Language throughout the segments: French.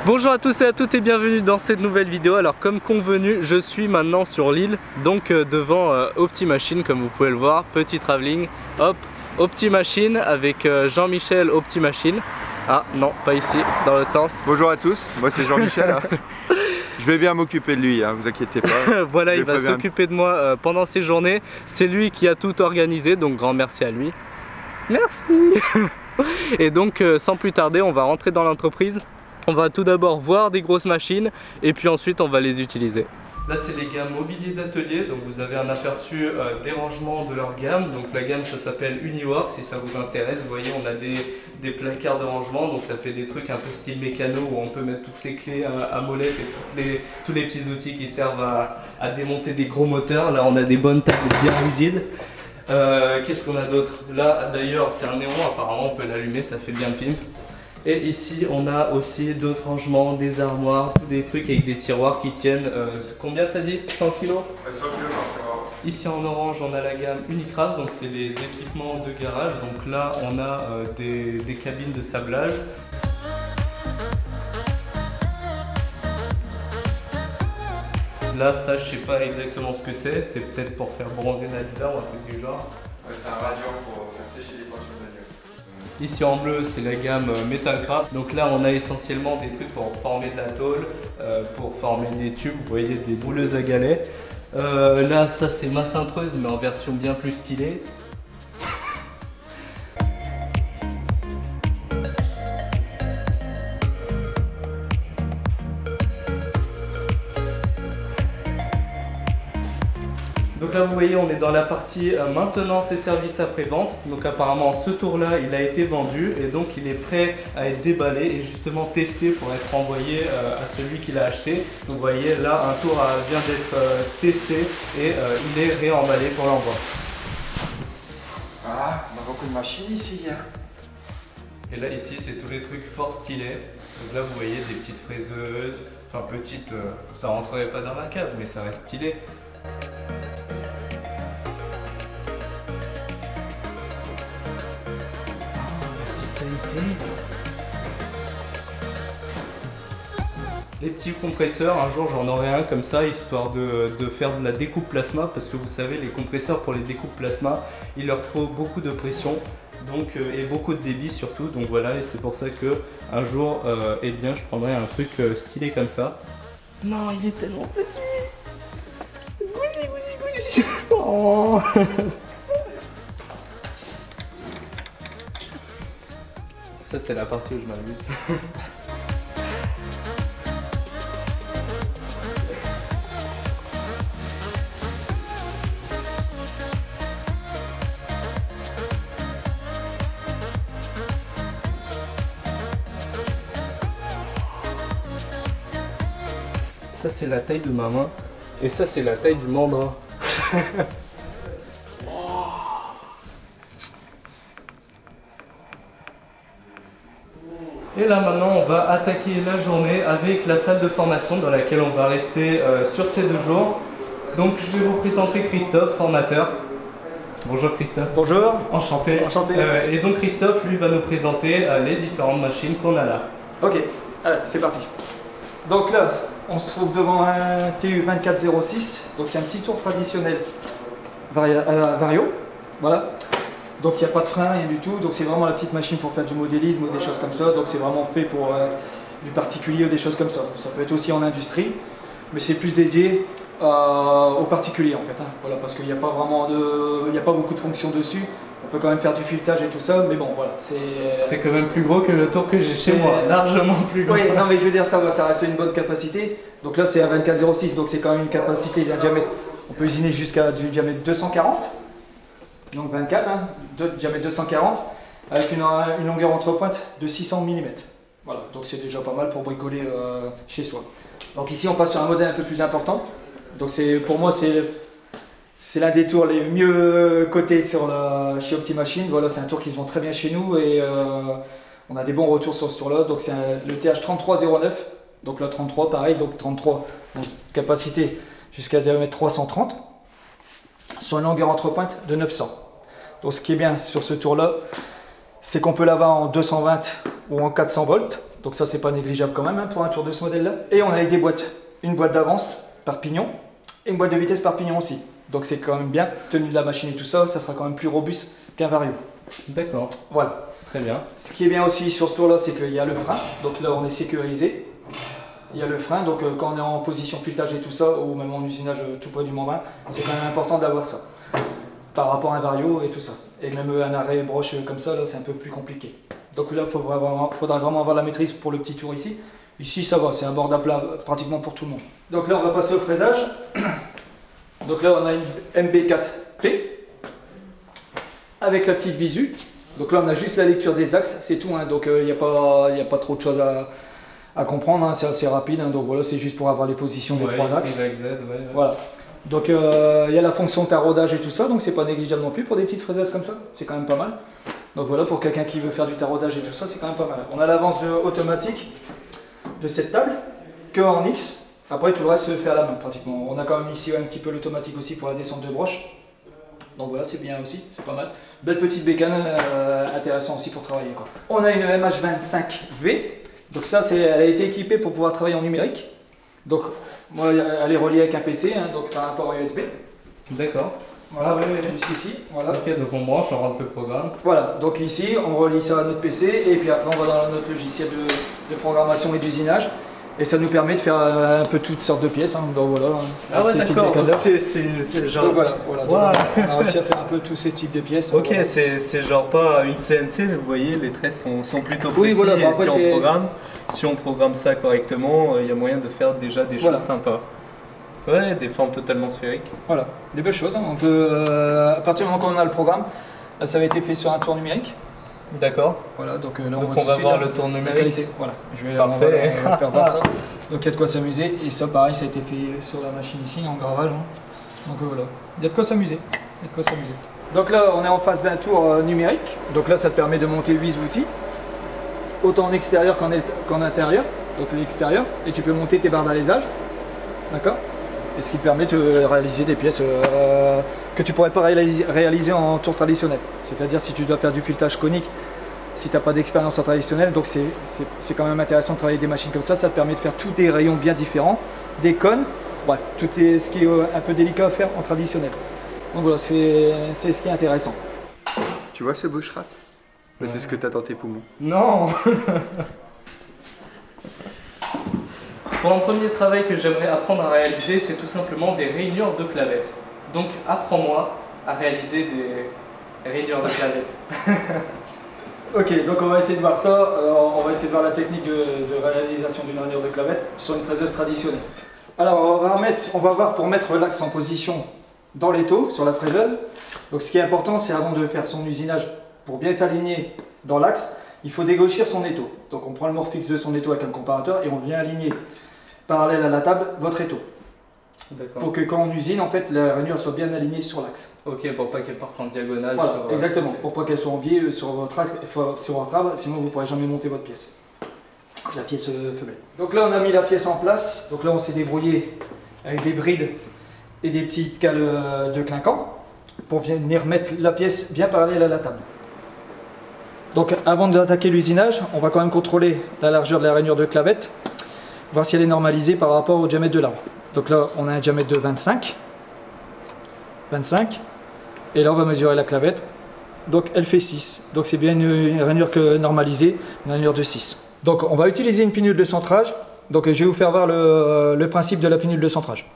Bonjour à tous et à toutes et bienvenue dans cette nouvelle vidéo. Alors comme convenu, je suis maintenant sur l'île, donc devant Optimachine comme vous pouvez le voir, petit travelling, hop, Optimachine avec Jean-Michel Optimachine. Ah non, pas ici, dans l'autre sens. Bonjour à tous, moi c'est Jean-Michel. Je vais bien m'occuper de lui, hein, vous inquiétez pas. Voilà, il va s'occuper de moi pendant ces journées. C'est lui qui a tout organisé, donc grand merci à lui. Merci. Et donc sans plus tarder, on va rentrer dans l'entreprise. On va tout d'abord voir des grosses machines et puis ensuite on va les utiliser. Là c'est les gammes mobilier d'atelier, donc vous avez un aperçu des rangements de leur gamme. Donc la gamme ça s'appelle Uniwork si ça vous intéresse. Vous voyez on a des placards de rangement, donc ça fait des trucs un peu style mécano où on peut mettre toutes ces clés à molette et tous les petits outils qui servent à démonter des gros moteurs. Là on a des bonnes tables bien rigides. Qu'est-ce qu'on a d'autre? Là d'ailleurs c'est un néon, apparemment on peut l'allumer, ça fait bien pimp. Et ici on a aussi d'autres rangements, des armoires, des trucs avec des tiroirs qui tiennent, combien t'as dit? 100 kg? 100 kg. Ici en orange on a la gamme Unicraft, donc c'est les équipements de garage. Donc là on a des cabines de sablage. Là ça je sais pas exactement ce que c'est peut-être pour faire bronzer Nabila ou un truc du genre. Ouais, c'est un radiant pour faire sécher les peintures de bagnole. Ici en bleu c'est la gamme Metalcraft, donc là on a essentiellement des trucs pour former de la tôle, pour former des tubes, vous voyez des bouleuses à galets. Là ça c'est ma cintreuse mais en version bien plus stylée. Donc là vous voyez on est dans la partie maintenance et services après-vente. Donc apparemment ce tour là il a été vendu et donc il est prêt à être déballé et justement testé pour être envoyé à celui qui l'a acheté. Donc vous voyez là un tour vient d'être testé et il est réemballé pour l'envoi. Ah, on a beaucoup de machines ici. Hein. Et là ici c'est tous les trucs fort stylés. Donc là vous voyez des petites fraiseuses, enfin petites, ça rentrerait pas dans ma cave mais ça reste stylé. Les petits compresseurs, un jour j'en aurai un comme ça histoire de faire de la découpe plasma parce que vous savez les compresseurs pour les découpes plasma il leur faut beaucoup de pression donc, et beaucoup de débit surtout, donc voilà, et c'est pour ça que un jour eh bien, je prendrai un truc stylé comme ça. Non il est tellement petit. Goussi. Oh. Ça c'est la partie où je m'amuse. Ça c'est la taille de ma main et ça c'est la taille du mandrin. Et là maintenant on va attaquer la journée avec la salle de formation dans laquelle on va rester sur ces 2 jours. Donc je vais vous présenter Christophe, formateur. Bonjour Christophe. Bonjour. Enchanté. Enchanté. Et donc Christophe lui va nous présenter les différentes machines qu'on a là. Ok, allez, c'est parti. Donc là, on se trouve devant un TU 2406. Donc c'est un petit tour traditionnel Vario. Voilà. Donc il n'y a pas de frein, rien du tout. Donc c'est vraiment la petite machine pour faire du modélisme ou des choses comme ça. Donc c'est vraiment fait pour du particulier ou des choses comme ça. Ça peut être aussi en industrie, mais c'est plus dédié aux particuliers en fait. Hein. Voilà, parce qu'il n'y a pas vraiment il n'y a pas beaucoup de fonctions dessus. On peut quand même faire du filetage et tout ça, mais bon voilà. C'est quand même plus gros que le tour que j'ai chez moi, largement plus gros. Oui, non mais je veux dire ça reste une bonne capacité. Donc là c'est un 2406, donc c'est quand même une capacité d'un diamètre. On peut usiner jusqu'à du diamètre 240. Donc 24, hein, diamètre 240, avec une longueur entre pointe de 600 mm. Voilà, donc c'est déjà pas mal pour bricoler chez soi. Donc ici on passe sur un modèle un peu plus important. Donc pour moi c'est l'un des tours les mieux cotés chez Optimachine. Voilà, c'est un tour qui se vend très bien chez nous et on a des bons retours sur ce tour-là. Donc c'est le TH3309. Donc là 33 pareil, donc 33, donc capacité jusqu'à diamètre 330. Sur une longueur entre pointe de 900. Donc ce qui est bien sur ce tour là, c'est qu'on peut l'avoir en 220 ou en 400 volts. Donc ça c'est pas négligeable quand même hein, pour un tour de ce modèle là. Et on a des boîtes, une boîte d'avance par pignon et une boîte de vitesse par pignon aussi. Donc c'est quand même bien, tenue de la machine et tout ça, ça sera quand même plus robuste qu'un Vario. D'accord. Voilà. Très bien. Ce qui est bien aussi sur ce tour là, c'est qu'il y a le frein. Donc là on est sécurisé. Il y a le frein, donc quand on est en position filetage et tout ça, ou même en usinage tout près du membrane, c'est quand même important d'avoir ça. Par rapport à un Vario et tout ça. Et même un arrêt broche comme ça, là c'est un peu plus compliqué. Donc là il faudra vraiment avoir la maîtrise pour le petit tour ici. Ici ça va, c'est un bord à plat pratiquement pour tout le monde. Donc là on va passer au fraisage. Donc là on a une MB4P avec la petite visu. Donc là on a juste la lecture des axes, c'est tout, hein. Donc il n'y a pas trop de choses à comprendre, hein. C'est assez rapide, hein. Donc voilà, c'est juste pour avoir les positions des trois axes. Voilà. Donc il y a la fonction taraudage et tout ça, donc c'est pas négligeable non plus pour des petites fraiseuses comme ça, c'est quand même pas mal. Donc voilà, pour quelqu'un qui veut faire du taraudage et tout ça, c'est quand même pas mal. On a l'avance automatique de cette table, que en X. Après tout le reste se fait à la main pratiquement. On a quand même ici un petit peu l'automatique aussi pour la descente de broche. Donc voilà, c'est bien aussi, c'est pas mal. Belle petite bécane, intéressant aussi pour travailler, quoi. On a une MH25V. Donc ça, elle a été équipée pour pouvoir travailler en numérique. Donc moi, elle est reliée avec un PC, hein, donc par rapport à USB. D'accord. Voilà, juste ici. Voilà. Ok, donc on branche, on rentre le programme. Voilà, donc ici, on relie ça à notre PC et puis après on va dans notre logiciel de programmation et d'usinage. Et ça nous permet de faire un peu toutes sortes de pièces. Hein. Donc voilà. Ah ouais, d'accord. C'est genre. Donc voilà. Wow. On a réussi à faire un peu tous ces types de pièces. Ok, voilà. c'est genre pas une CNC, mais vous voyez, les traits sont plutôt précis. Oui, voilà. Bon, après, si on programme ça correctement, il y a moyen de faire déjà des choses sympas. Ouais, des formes totalement sphériques. Voilà, des belles choses. Hein. On peut, à partir du moment où on a le programme, là ça avait été fait sur un tour numérique. D'accord. Voilà, donc là on va voir le tour numérique. Qualité. Voilà, Parfait. On va faire voir ça. Donc il y a de quoi s'amuser et ça pareil, ça a été fait sur la machine ici en gravage. Hein. Donc voilà, il y a de quoi s'amuser. Donc là on est en phase d'un tour numérique. Donc là ça te permet de monter 8 outils, autant en extérieur qu'en intérieur. Donc l'extérieur, et tu peux monter tes barres d'alésage. D'accord. Et ce qui te permet de réaliser des pièces que tu ne pourrais pas réaliser en tour traditionnel. C'est-à-dire si tu dois faire du filetage conique, si tu n'as pas d'expérience en traditionnel, donc c'est quand même intéressant de travailler des machines comme ça, ça te permet de faire tous des rayons bien différents, des cônes, bref, tout ce qui est un peu délicat à faire en traditionnel. Donc voilà, c'est ce qui est intéressant. Tu vois ce bushcraft? Ouais. C'est ce que tu as dans tes poumons. Non. Pour un premier travail que j'aimerais apprendre à réaliser, c'est tout simplement des rainures de clavettes. Donc apprends-moi à réaliser des rainures de clavettes. Ok, donc on va essayer de voir ça. On va essayer de voir la technique de réalisation d'une rainure de clavette sur une fraiseuse traditionnelle. Alors on va voir pour mettre l'axe en position dans l'étau sur la fraiseuse. Donc ce qui est important, c'est avant de faire son usinage, pour bien être aligné dans l'axe, il faut dégauchir son étau. Donc on prend le mort fixe de son étau avec un comparateur et on vient aligner parallèle à la table votre étau. Pour que quand on usine, en fait, la rainure soit bien alignée sur l'axe. Ok, pour pas qu'elle parte en diagonale. Voilà, exactement. Pour pas qu'elle soit en biais sur votre arbre, sinon vous ne pourrez jamais monter votre pièce. La pièce femelle. Donc là, on a mis la pièce en place. Donc là, on s'est débrouillé avec des brides et des petites cales de clinquant pour venir mettre la pièce bien parallèle à la table. Donc avant d'attaquer l'usinage, on va quand même contrôler la largeur de la rainure de clavette, voir si elle est normalisée par rapport au diamètre de l'arbre. Donc là, on a un diamètre de 25, et là on va mesurer la clavette. Donc elle fait 6, donc c'est bien une rainure normalisée, une rainure de 6. Donc on va utiliser une pinule de centrage, donc je vais vous faire voir le principe de la pinule de centrage.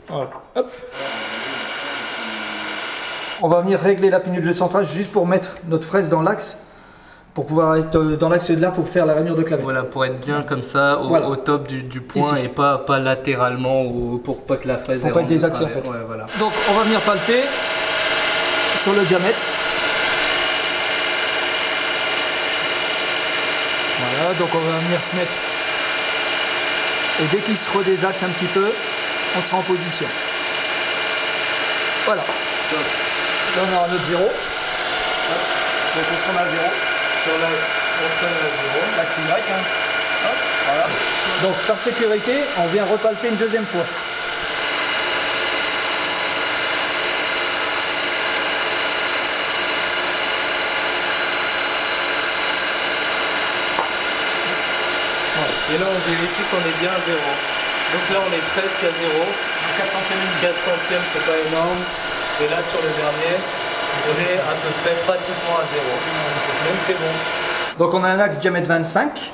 Voilà. Hop. On va venir régler la pinule de centrage juste pour mettre notre fraise dans l'axe, pour pouvoir être dans l'axe de là pour faire la rainure de clavette. Voilà, pour être bien comme ça, au top du point. Ici. Et pas latéralement, pour pas que la fraise... Pour pas être désaxée en fait. Ouais, voilà. Donc on va venir palper sur le diamètre. Voilà, donc on va venir se mettre... Et dès qu'il se redésaxe un petit peu, on sera en position. Voilà. Là on a notre 0. Donc on se remet à 0. Sur l'axe, on se remet à 0. L'axe Y. Hein. Hop, voilà. Donc par sécurité, on vient repalper une deuxième fois. Et là, on vérifie qu'on est bien à 0. Donc là, on est presque à 0. 4 centièmes. 4 centièmes, c'est pas énorme. Et là, sur le dernier, on est à peu près pratiquement à 0. Donc c'est bon. Donc on a un axe diamètre 25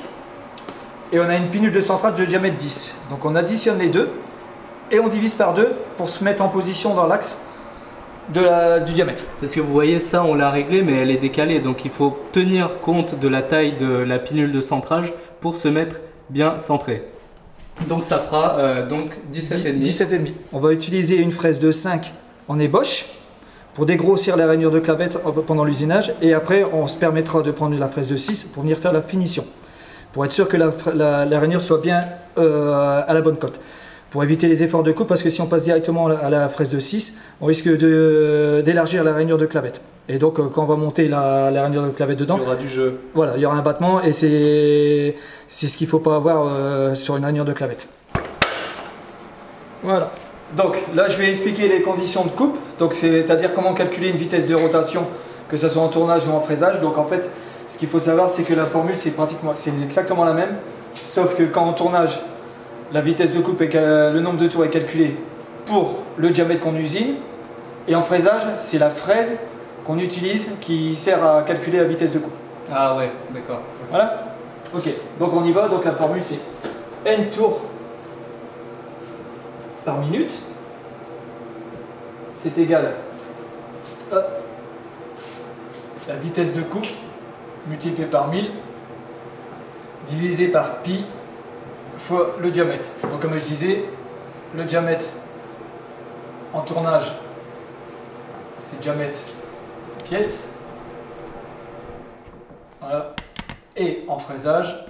et on a une pinule de centrale de diamètre 10. Donc on additionne les deux et on divise par 2 pour se mettre en position dans l'axe du diamètre. Parce que vous voyez, ça, on l'a réglé, mais elle est décalée. Donc il faut tenir compte de la taille de la pinule de centrage pour se mettre bien centré. Donc ça fera donc 17,5. 17,5. On va utiliser une fraise de 5 en ébauche pour dégrossir la rainure de clavette pendant l'usinage, et après on se permettra de prendre la fraise de 6 pour venir faire la finition, pour être sûr que la rainure soit bien à la bonne cote, pour éviter les efforts de coupe, parce que si on passe directement à la fraise de 6, on risque d'élargir la rainure de clavette, et donc quand on va monter la rainure de clavette dedans, il y aura du jeu. Voilà, il y aura un battement, et c'est ce qu'il ne faut pas avoir sur une rainure de clavette. Voilà. Donc là, je vais expliquer les conditions de coupe, donc c'est-à-dire comment calculer une vitesse de rotation, que ce soit en tournage ou en fraisage. Donc en fait, ce qu'il faut savoir, c'est que la formule, c'est exactement la même, sauf que quand en tournage, la vitesse de coupe, le nombre de tours est calculé pour le diamètre qu'on usine, et en fraisage, c'est la fraise qu'on utilise qui sert à calculer la vitesse de coupe. Ah ouais, d'accord. Voilà. Ok, donc on y va. Donc la formule, c'est n tours par minute, c'est égal à la vitesse de coupe multipliée par 1000 divisé par pi fois le diamètre. Donc comme je disais, le diamètre en tournage, c'est diamètre pièce, voilà, et en fraisage,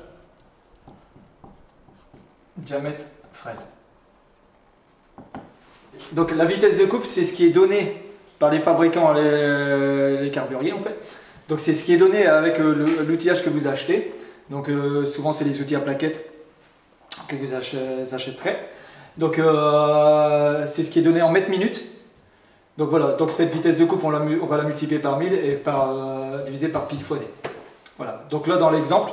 diamètre fraise. Donc la vitesse de coupe, c'est ce qui est donné par les fabricants, les carburiers en fait. Donc c'est ce qui est donné avec l'outillage que vous achetez. Donc souvent c'est les outils à plaquettes que vous achèterez. Donc c'est ce qui est donné en mètres minutes. Donc voilà, donc cette vitesse de coupe, on va la multiplier par 1000 et diviser par pi fois d. Voilà, donc là dans l'exemple,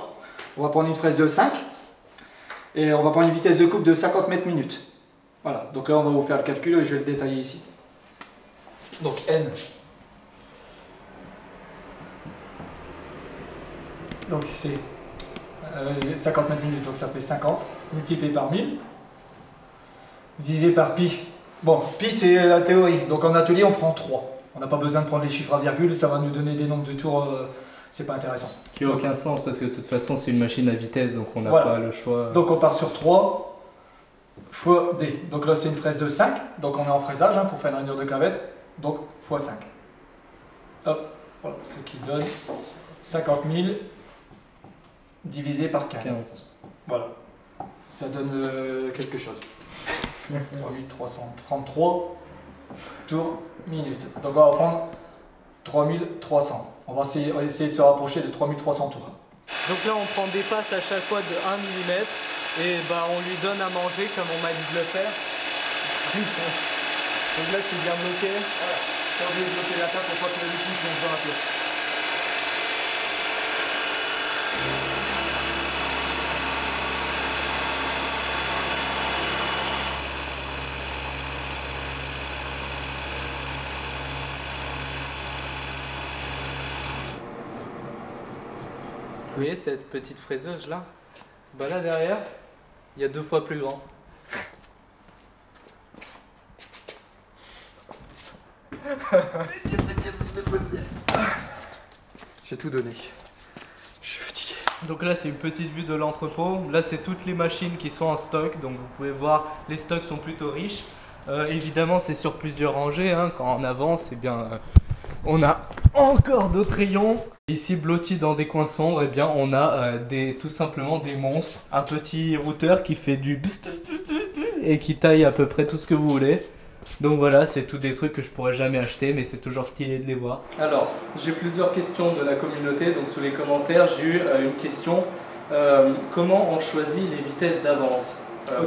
on va prendre une fraise de 5 et on va prendre une vitesse de coupe de 50 mètres minutes. Voilà, donc là on va vous faire le calcul et je vais le détailler ici. Donc N. Donc c'est 50 mètres minutes, donc ça fait 50 multiplié par 1000 divisé par pi. Bon, pi c'est la théorie, donc en atelier on prend 3. On n'a pas besoin de prendre les chiffres à virgule, ça va nous donner des nombres de tours, c'est pas intéressant. Qui n'a aucun sens parce que de toute façon c'est une machine à vitesse, donc on n'a pas le choix. Donc on part sur 3 fois D. Donc là c'est une fraise de 5, donc on est en fraisage pour faire une rainure de clavette, donc fois 5. Hop, voilà, ce qui donne 50 000 divisé par 15. Voilà, ça donne quelque chose. 3333 tours minutes. Donc on va prendre 3300. On va essayer de se rapprocher de 3300 tours. Donc là on prend des passes à chaque fois de 1 mm et on lui donne à manger comme on m'a dit de le faire. Donc là c'est bien bloqué. Voilà. Pas oublié de bloquer la table pour pas que le liquide plonge dans la pièce. Vous voyez cette petite fraiseuse là? Là derrière, il y a 2 fois plus grand. J'ai tout donné. Je suis fatigué. Donc là c'est une petite vue de l'entrepôt. Là c'est toutes les machines qui sont en stock. Donc vous pouvez voir, les stocks sont plutôt riches. Évidemment c'est sur plusieurs rangées. Quand on avance, on a encore d'autres rayons. Ici blotti dans des coins sombres, on a tout simplement des monstres. Un petit routeur qui fait du et qui taille à peu près tout ce que vous voulez. Donc voilà, c'est tous des trucs que je pourrais jamais acheter, mais c'est toujours stylé de les voir. Alors, j'ai plusieurs questions de la communauté, donc sous les commentaires, j'ai eu une question. Comment on choisit les vitesses d'avance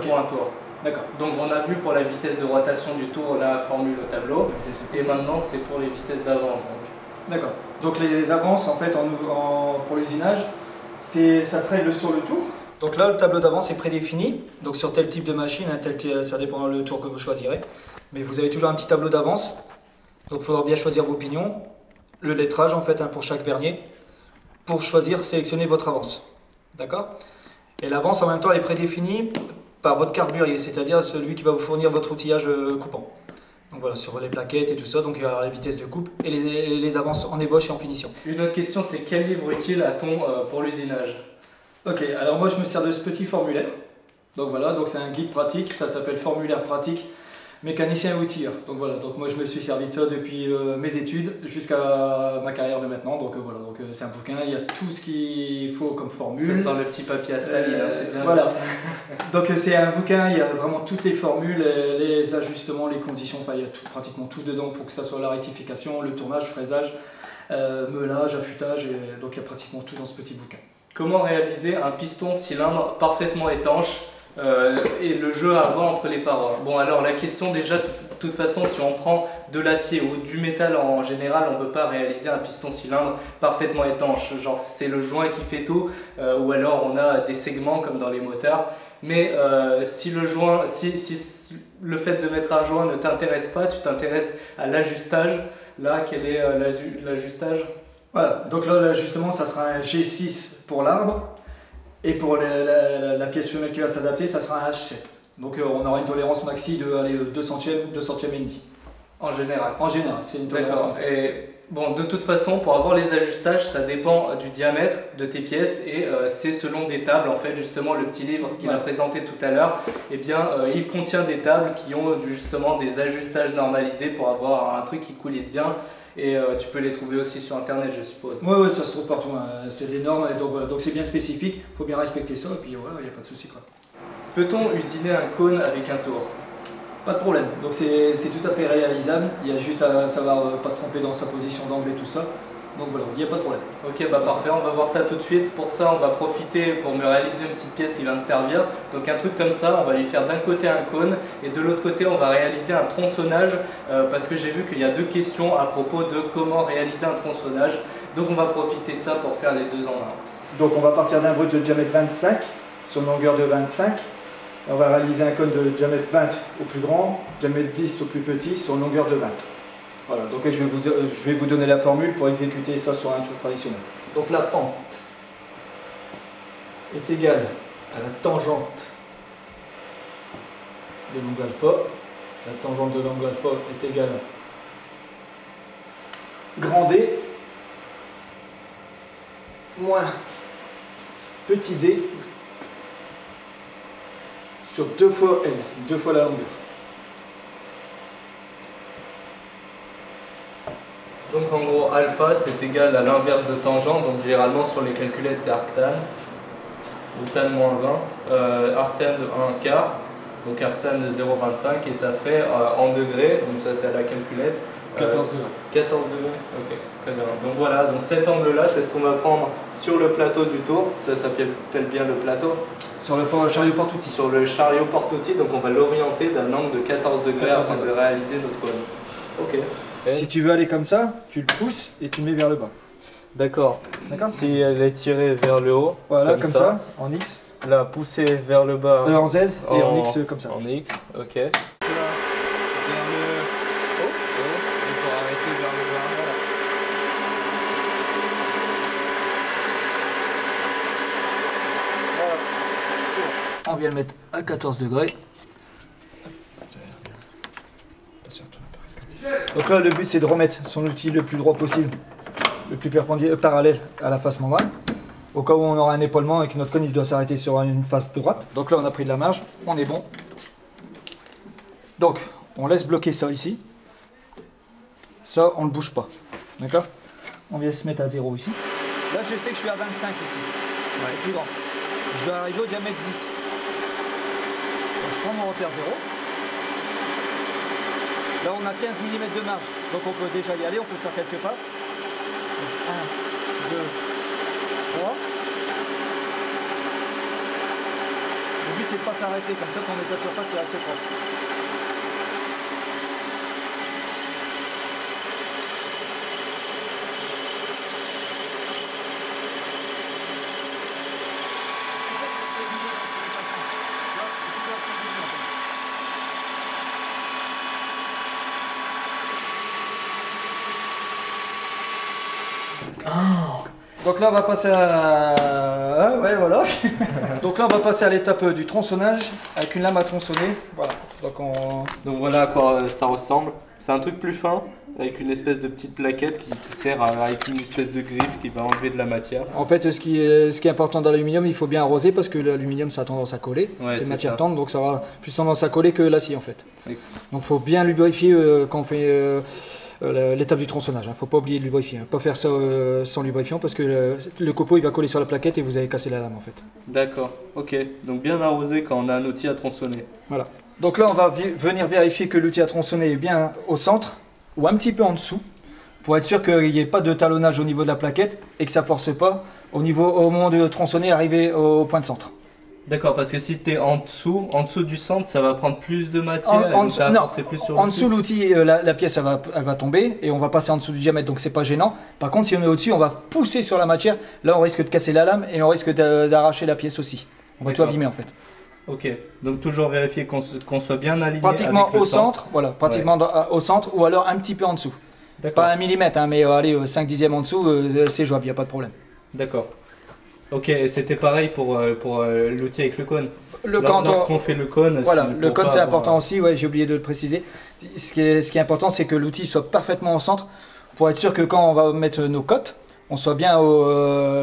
pour un tour? D'accord. Donc on a vu pour la vitesse de rotation du tour la formule au tableau, et maintenant c'est pour les vitesses d'avance. D'accord. Donc les avances, en fait, pour l'usinage, ça se règle sur le tour. Donc là, le tableau d'avance est prédéfini. Donc sur tel type de machine, hein, ça dépend le tour que vous choisirez. Mais vous avez toujours un petit tableau d'avance. Donc il faudra bien choisir vos pignons. Le lettrage en fait, hein, pour chaque vernier. Pour choisir, sélectionner votre avance. D'accord? Et l'avance en même temps est prédéfinie par votre carburier, c'est-à-dire celui qui va vous fournir votre outillage coupant. Donc voilà, sur les plaquettes et tout ça, donc il y aura la vitesse de coupe et les avances en ébauche et en finition. Une autre question, c'est quel livre utile a-t-on pour l'usinage? Ok, alors moi je me sers de ce petit formulaire. Donc voilà, donc c'est un guide pratique, ça s'appelle formulaire pratique mécanicien et outilleur. Donc voilà, donc moi je me suis servi de ça depuis mes études jusqu'à ma carrière de maintenant. Donc voilà, donc c'est un bouquin, il y a tout ce qu'il faut comme formule. Ça sent le petit papier à Staline, c'est bien. Voilà. Donc c'est un bouquin, il y a vraiment toutes les formules, les ajustements, les conditions, enfin il y a pratiquement tout dedans pour que ça soit la rectification, le tournage, fraisage, meulage, affûtage, et donc il y a pratiquement tout dans ce petit bouquin. Comment réaliser un piston cylindre parfaitement étanche et le jeu à avoir entre les parois? Bon, alors la question déjà, de toute façon, si on prend de l'acier ou du métal en général, on ne peut pas réaliser un piston cylindre parfaitement étanche. Genre c'est le joint qui fait tout, ou alors on a des segments comme dans les moteurs. Mais si le joint, si le fait de mettre un joint ne t'intéresse pas, tu t'intéresses à l'ajustage. Là, quel est l'ajustage? Voilà, donc là l'ajustement ça sera un G6 pour l'arbre et pour la pièce femelle qui va s'adapter ça sera un H7. Donc on aura une tolérance maxi de allez, 2 centièmes, 2 centièmes et demi. En général? En général, c'est une tolérance. Et bon, de toute façon, pour avoir les ajustages, ça dépend du diamètre de tes pièces et c'est selon des tables. En fait, justement, le petit livre qu'il a présenté tout à l'heure, eh bien, il contient des tables qui ont justement des ajustages normalisés pour avoir un truc qui coulisse bien. Et tu peux les trouver aussi sur internet, je suppose. Oui, ça se trouve partout, hein. C'est des normes, donc c'est bien spécifique, il faut bien respecter ça, et puis voilà, il n'y a pas de souci. Peut-on usiner un cône avec un tour? Pas de problème, donc c'est tout à fait réalisable, il y a juste à savoir pas se tromper dans sa position d'angle et tout ça. Donc voilà, il n'y a pas de problème. Ok, bah parfait, on va voir ça tout de suite. Pour ça, on va profiter pour me réaliser une petite pièce qui va me servir. Donc un truc comme ça, on va lui faire d'un côté un cône et de l'autre côté, on va réaliser un tronçonnage parce que j'ai vu qu'il y a 2 questions à propos de comment réaliser un tronçonnage. Donc on va profiter de ça pour faire les 2 en 1. Donc on va partir d'un brut de diamètre 25 sur une longueur de 25. On va réaliser un cône de diamètre 20 au plus grand, diamètre 10 au plus petit sur une longueur de 20. Voilà, donc je vais vous donner la formule pour exécuter ça sur un truc traditionnel. Donc la pente est égale à la tangente de l'angle alpha. La tangente de l'angle alpha est égale à grand D moins petit d sur 2 fois L, 2 fois la longueur. Donc en gros, alpha c'est égal à l'inverse de tangente, donc généralement sur les calculettes c'est arctan, ou tan moins 1, arctan de 1 quart, donc arctan de 0,25 et ça fait en degrés, donc ça c'est à la calculette. 14 degrés. 14 degrés, ok, très bien. Donc voilà, donc cet angle-là, c'est ce qu'on va prendre sur le plateau du tour. Ça s'appelle bien le plateau. Sur le chariot porte-outil. Sur le chariot porte-outil, donc on va l'orienter d'un angle de 14 degrés afin de réaliser notre cône. Ok. Si tu veux aller comme ça, tu le pousses et tu le mets vers le bas. D'accord. D'accord. Si elle est tirée vers le haut, voilà, comme ça, en X. Là, poussée vers le bas. En Z et en X comme ça. En X, ok. On vient le mettre à 14 degrés. Donc là, le but c'est de remettre son outil le plus droit possible, le plus parallèle à la face membrane. Au cas où on aura un épaulement et que notre cône il doit s'arrêter sur une face droite. Donc là, on a pris de la marge, on est bon. Donc, on laisse bloquer ça ici. Ça, on ne bouge pas. D'accord? On vient se mettre à 0 ici. Là, je sais que je suis à 25 ici. Ouais. Plus grand. Je vais arriver au diamètre 10. Donc, je prends mon repère 0. Là, on a 15 mm de marge. Donc, on peut déjà y aller. On peut faire quelques passes. 1, 2, 3. Le but, c'est de ne pas s'arrêter. Comme ça, ton état de surface, il reste propre. Donc là on va passer à... Ah, ouais voilà. Donc là on va passer à l'étape du tronçonnage avec une lame à tronçonner. Voilà. Donc voilà à quoi ça ressemble. C'est un truc plus fin avec une espèce de petite plaquette qui sert avec une espèce de griffe qui va enlever de la matière. En fait ce qui est important dans l'aluminium, il faut bien arroser parce que l'aluminium ça a tendance à coller. Ouais, c'est une matière ça. tendre donc ça aura plus tendance à coller que l'acier en fait. Oui. Donc il faut bien lubrifier quand on fait l'étape du tronçonnage. Il ne faut pas oublier de lubrifier. Pas faire ça sans lubrifiant parce que le copeau il va coller sur la plaquette et vous allez casser la lame en fait. D'accord, ok. Donc bien arrosé quand on a un outil à tronçonner. Voilà. Donc là on va venir vérifier que l'outil à tronçonner est bien au centre ou un petit peu en dessous pour être sûr qu'il n'y ait pas de talonnage au niveau de la plaquette et que ça ne force pas au moment de tronçonner arriver au point de centre. D'accord, parce que si tu es en dessous du centre, ça va prendre plus de matière En et donc ça va non, forcer plus sur en l'outil. dessous l'outil, la pièce elle va tomber et on va passer en dessous du diamètre donc c'est pas gênant. Par contre si on est au-dessus on va pousser sur la matière, là on risque de casser la lame et on risque d'arracher la pièce aussi. On va tout abîmer en fait. Ok, donc toujours vérifier qu'on soit bien aligné Pratiquement avec le au centre, voilà, pratiquement au centre ou alors un petit peu en dessous. Pas 1 millimètre, hein, mais allez, 5 dixièmes en dessous, c'est jouable, il n'y a pas de problème. D'accord. Ok, et c'était pareil pour l'outil avec le cône. Lorsqu'on fait le cône, voilà, le cône c'est important aussi, ouais, j'ai oublié de le préciser. Ce qui est important, c'est que l'outil soit parfaitement au centre pour être sûr que quand on va mettre nos cotes, on soit bien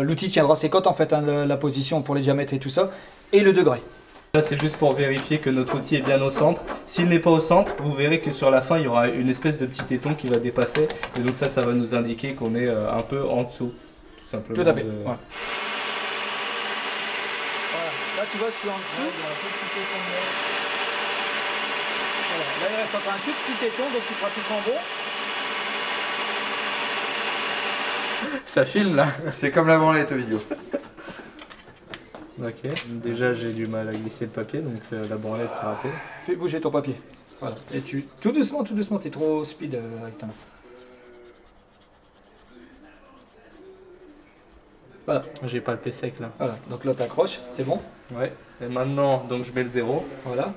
l'outil tiendra ses cotes en fait, hein, la position pour les diamètres et tout ça, et le degré. Là, c'est juste pour vérifier que notre outil est bien au centre. S'il n'est pas au centre, vous verrez que sur la fin, il y aura une espèce de petit téton qui va dépasser. Et donc ça va nous indiquer qu'on est un peu en dessous, tout simplement. Tout à fait. Voilà. Là, tu vois, je suis en dessous. Voilà. Là, il reste encore un tout petit téton, donc je suis pratiquement bon. Ça filme là. C'est comme la branlette vidéo. Ok, déjà j'ai du mal à glisser le papier, donc la branlette c'est raté. Fais bouger ton papier. Voilà. Et tu... Tout doucement, t'es trop speed avec ta main. Voilà. J'ai pas le P sec là. Voilà. Donc là, t'accroches, c'est bon. Ouais. Et maintenant, donc je mets le 0. Voilà.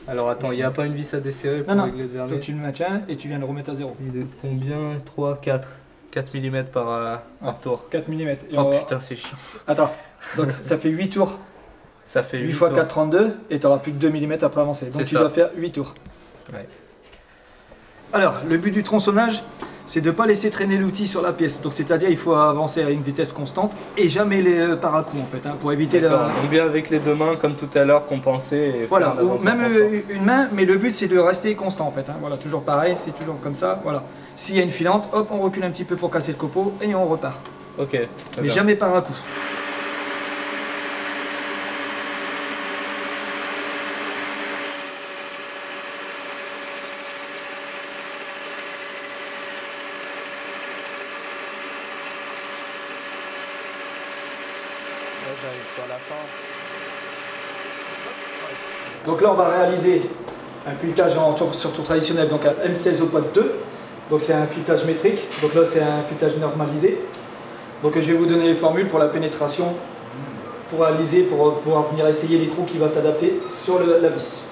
Alors attends, il n'y a pas une vis à desserrer pour Non, régler le vernis. donc tu le maintiens et tu viens le remettre à 0. Il est de combien 3, 4. 4 mm par tour. 4 mm. Et Oh putain, c'est chiant. Attends, donc ça fait 8 tours. Ça fait 8 8 fois tours. 4, 32 et tu n'auras plus que 2 mm après avancer. Donc tu dois faire 8 tours. Ouais. Alors, le but du tronçonnage, c'est de ne pas laisser traîner l'outil sur la pièce. Donc c'est-à-dire il faut avancer à une vitesse constante et jamais les par à coup en fait, hein, pour éviter la... Donc bien avec les deux mains comme tout à l'heure, compenser et Voilà, faire un ou avancement même constant. une main, mais le but c'est de rester constant en fait. Hein. Voilà, toujours pareil, c'est toujours comme ça. Voilà. S'il y a une filante, hop, on recule un petit peu pour casser le copeau et on repart. Ok. Mais jamais par à coup. J'arrive sur la fin. Donc là on va réaliser un filetage sur tour traditionnel, donc un M16 au pot de 2. Donc c'est un filetage métrique, donc là c'est un filetage normalisé. Donc je vais vous donner les formules pour la pénétration, pour réaliser, pour pouvoir venir essayer l'écrou qui va s'adapter sur la vis.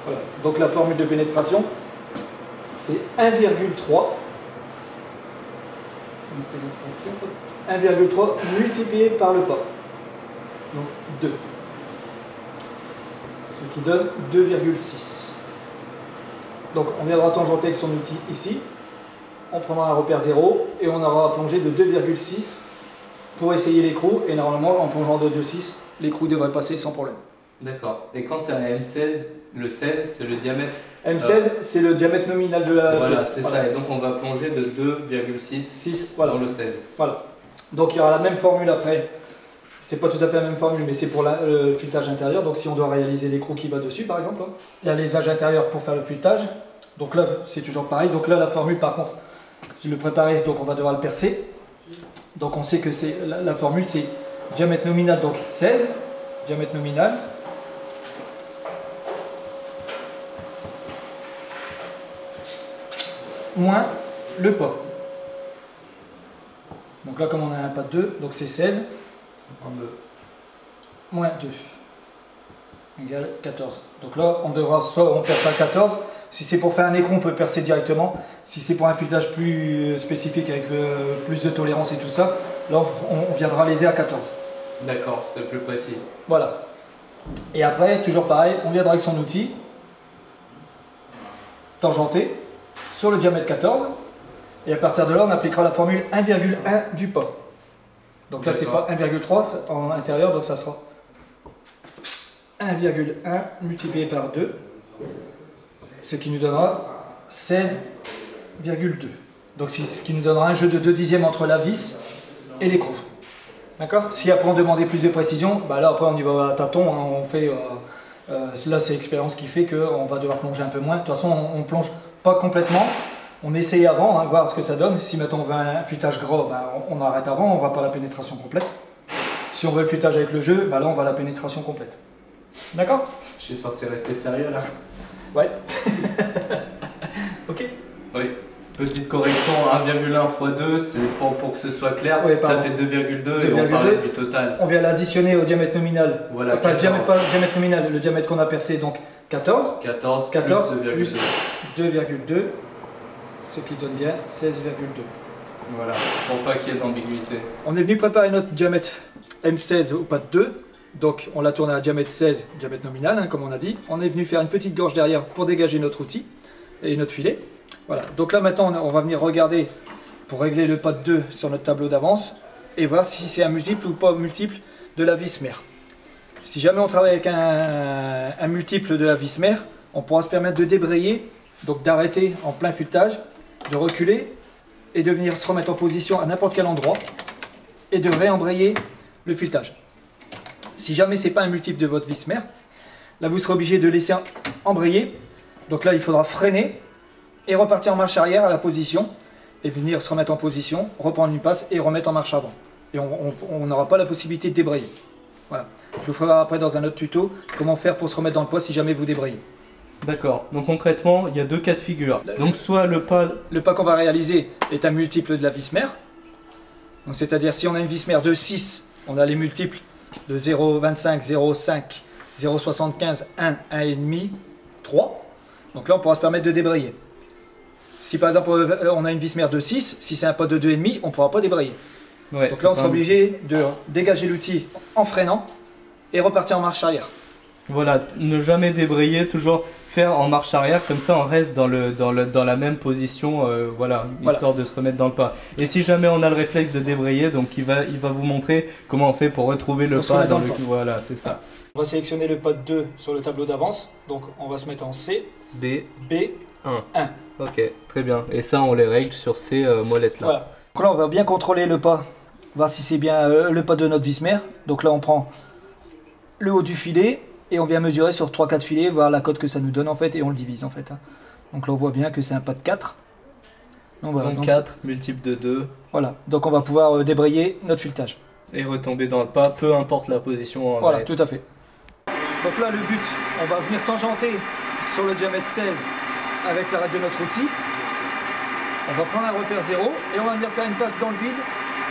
Voilà. Donc la formule de pénétration, c'est 1,3. 1,3 multiplié par le pas. Donc 2. Ce qui donne 2,6. Donc on viendra tangenter avec son outil ici. On prendra un repère 0 et on aura plongé de 2,6 pour essayer l'écrou. Et normalement, en plongeant de 2,6, l'écrou devrait passer sans problème. D'accord. Et quand c'est un M16, le 16, c'est le diamètre. M16, c'est le diamètre nominal de la Voilà, pièce. c'est ça. Et donc on va plonger de 2,6 voilà. dans le 16. Voilà. Donc il y aura la même formule après. C'est pas tout à fait la même formule, mais c'est pour le filetage intérieur. Donc si on doit réaliser l'écrou qui va dessus, par exemple, il y a les âges intérieurs pour faire le filetage. Donc là, c'est toujours pareil. Donc là, la formule, par contre, si le préparer, donc on va devoir le percer. Donc on sait que c'est la formule, c'est diamètre nominal, donc 16, diamètre nominal. Moins le pas. Donc là, comme on a un pas de 2, donc c'est 16. Moins 2 égale 14. Donc là, on devra soit on perce à 14, Si c'est pour faire un écrou, on peut percer directement. Si c'est pour un filetage plus spécifique avec plus de tolérance et tout ça, là on viendra léser à 14. D'accord, c'est plus précis. Voilà. Et après, toujours pareil, on viendra avec son outil, tangenté, sur le diamètre 14. Et à partir de là, on appliquera la formule 1,1 du pas. Donc là, c'est pas 1,3 en intérieur, donc ça sera 1,1 multiplié par 2, ce qui nous donnera 16,2. Donc ce qui nous donnera un jeu de 2 dixièmes entre la vis et l'écrou. D'accord? Si après on demandait plus de précision, bah là après on y va à tâtons, hein, on fait, là c'est l'expérience qui fait qu'on va devoir plonger un peu moins. De toute façon on plonge pas complètement, on essaye avant, hein, voir ce que ça donne. Si maintenant on veut un filetage gras, bah, on arrête avant, on va pas la pénétration complète. Si on veut le filetage avec le jeu, bah là on va la pénétration complète. D'accord? Je suis censé rester sérieux là. Ouais. Ok. Oui. Petite correction, 1,1 x 2, c'est pour que ce soit clair, oui, ça fait 2,2 et on parlait du total. On vient l'additionner au diamètre nominal. Voilà, enfin, pas le diamètre nominal, le diamètre qu'on a percé, donc 14. 14 plus 2,2, ce qui donne bien 16,2. Voilà, pour pas qu'il y ait d'ambiguïté. On est venu préparer notre diamètre M16 au pas de 2. Donc on l'a tourné à diamètre 16, diamètre nominal, hein, comme on a dit. On est venu faire une petite gorge derrière pour dégager notre outil et notre filet. Voilà, donc là maintenant on va venir regarder pour régler le pas de 2 sur notre tableau d'avance et voir si c'est un multiple ou pas multiple de la vis mère. Si jamais on travaille avec un multiple de la vis mère, on pourra se permettre de débrayer, donc d'arrêter en plein filetage, de reculer et de venir se remettre en position à n'importe quel endroit et de réembrayer le filetage. Si jamais c'est pas un multiple de votre vis mère, là vous serez obligé de laisser embrayer, donc là il faudra freiner et repartir en marche arrière à la position et venir se remettre en position, reprendre une passe et remettre en marche avant. Et on n'aura pas la possibilité de débrayer. Voilà. Je vous ferai après dans un autre tuto comment faire pour se remettre dans le pas si jamais vous débrayez. D'accord, donc concrètement il y a deux cas de figure. Donc soit le pas qu'on va réaliser est un multiple de la vis mère. Donc c'est-à-dire si on a une vis mère de 6, on a les multiples de 0,25, 0,5, 0,75, 1, 1,5, 3. Donc là on pourra se permettre de débrayer. Si par exemple on a une vis mère de 6, si c'est un pas de 2,5, on ne pourra pas débrayer. Ouais, donc là on sera obligé de dégager l'outil en freinant et repartir en marche arrière. Voilà, ne jamais débrayer, toujours faire en marche arrière, comme ça on reste dans la même position, voilà, histoire de se remettre dans le pas. Et si jamais on a le réflexe de débrayer, donc il va vous montrer comment on fait pour retrouver le pas dans le pas. Voilà, c'est ça. On va sélectionner le pas de 2 sur le tableau d'avance, donc on va se mettre en C, B, 1. Ok, très bien. Et ça on les règle sur ces molettes là. Voilà. Donc là on va bien contrôler le pas, voir si c'est bien le pas de notre vis mère. Donc là on prend le haut du filet, et on vient mesurer sur 3-4 filets, voir la cote que ça nous donne en fait, et on le divise en fait. Hein. Donc là on voit bien que c'est un pas de 4. Donc, voilà, donc 4, multiple de 2. Voilà, donc on va pouvoir débrayer notre filetage. Et retomber dans le pas, peu importe la position. Voilà, tout à fait. Donc là le but, on va venir tangenter sur le diamètre 16 avec l'arrêt de notre outil. On va prendre un repère 0 et on va venir faire une passe dans le vide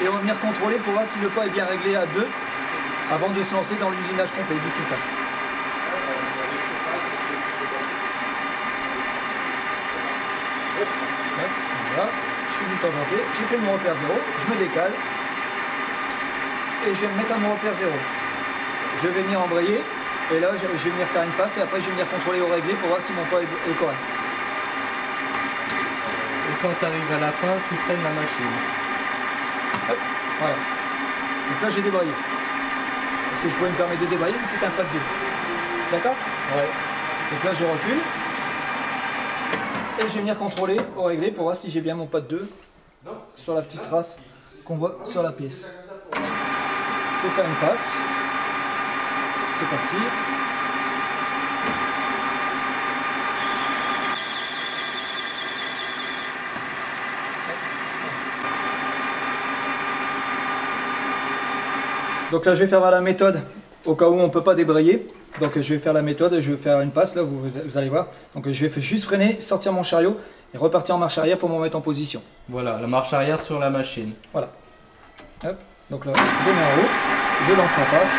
et on va venir contrôler pour voir si le pas est bien réglé à 2 avant de se lancer dans l'usinage complet du filetage. Voilà, je suis venu tangenté, j'ai pris mon repère 0, je me décale et je vais me mettre à mon repère 0. Je vais venir embrayer et là je vais venir faire une passe et après je vais venir contrôler au réglé pour voir si mon pas est correct. Et quand tu arrives à la fin, tu freines la machine. Hop, voilà. Donc là j'ai débrayé. Parce que je pouvais me permettre de débrayer, mais c'est un pas de 2. D'accord? Ouais. Donc là je recule. Et je vais venir contrôler au réglé pour voir si j'ai bien mon pas de 2 sur la petite trace qu'on voit sur la pièce. Je vais faire une passe. C'est parti. Donc là je vais faire la méthode au cas où on ne peut pas débrayer. Donc je vais faire la méthode, je vais faire une passe là, vous allez voir. Donc je vais juste freiner, sortir mon chariot et repartir en marche arrière pour me mettre en position. Voilà, la marche arrière sur la machine. Voilà. Hop. Donc là je mets en route, je lance ma passe.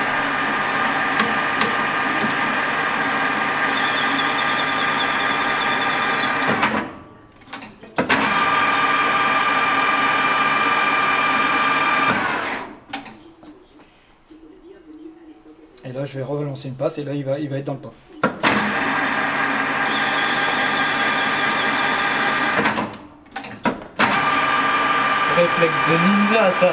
je vais relancer une passe et là il va être dans le pas. Réflexe de ninja, ça.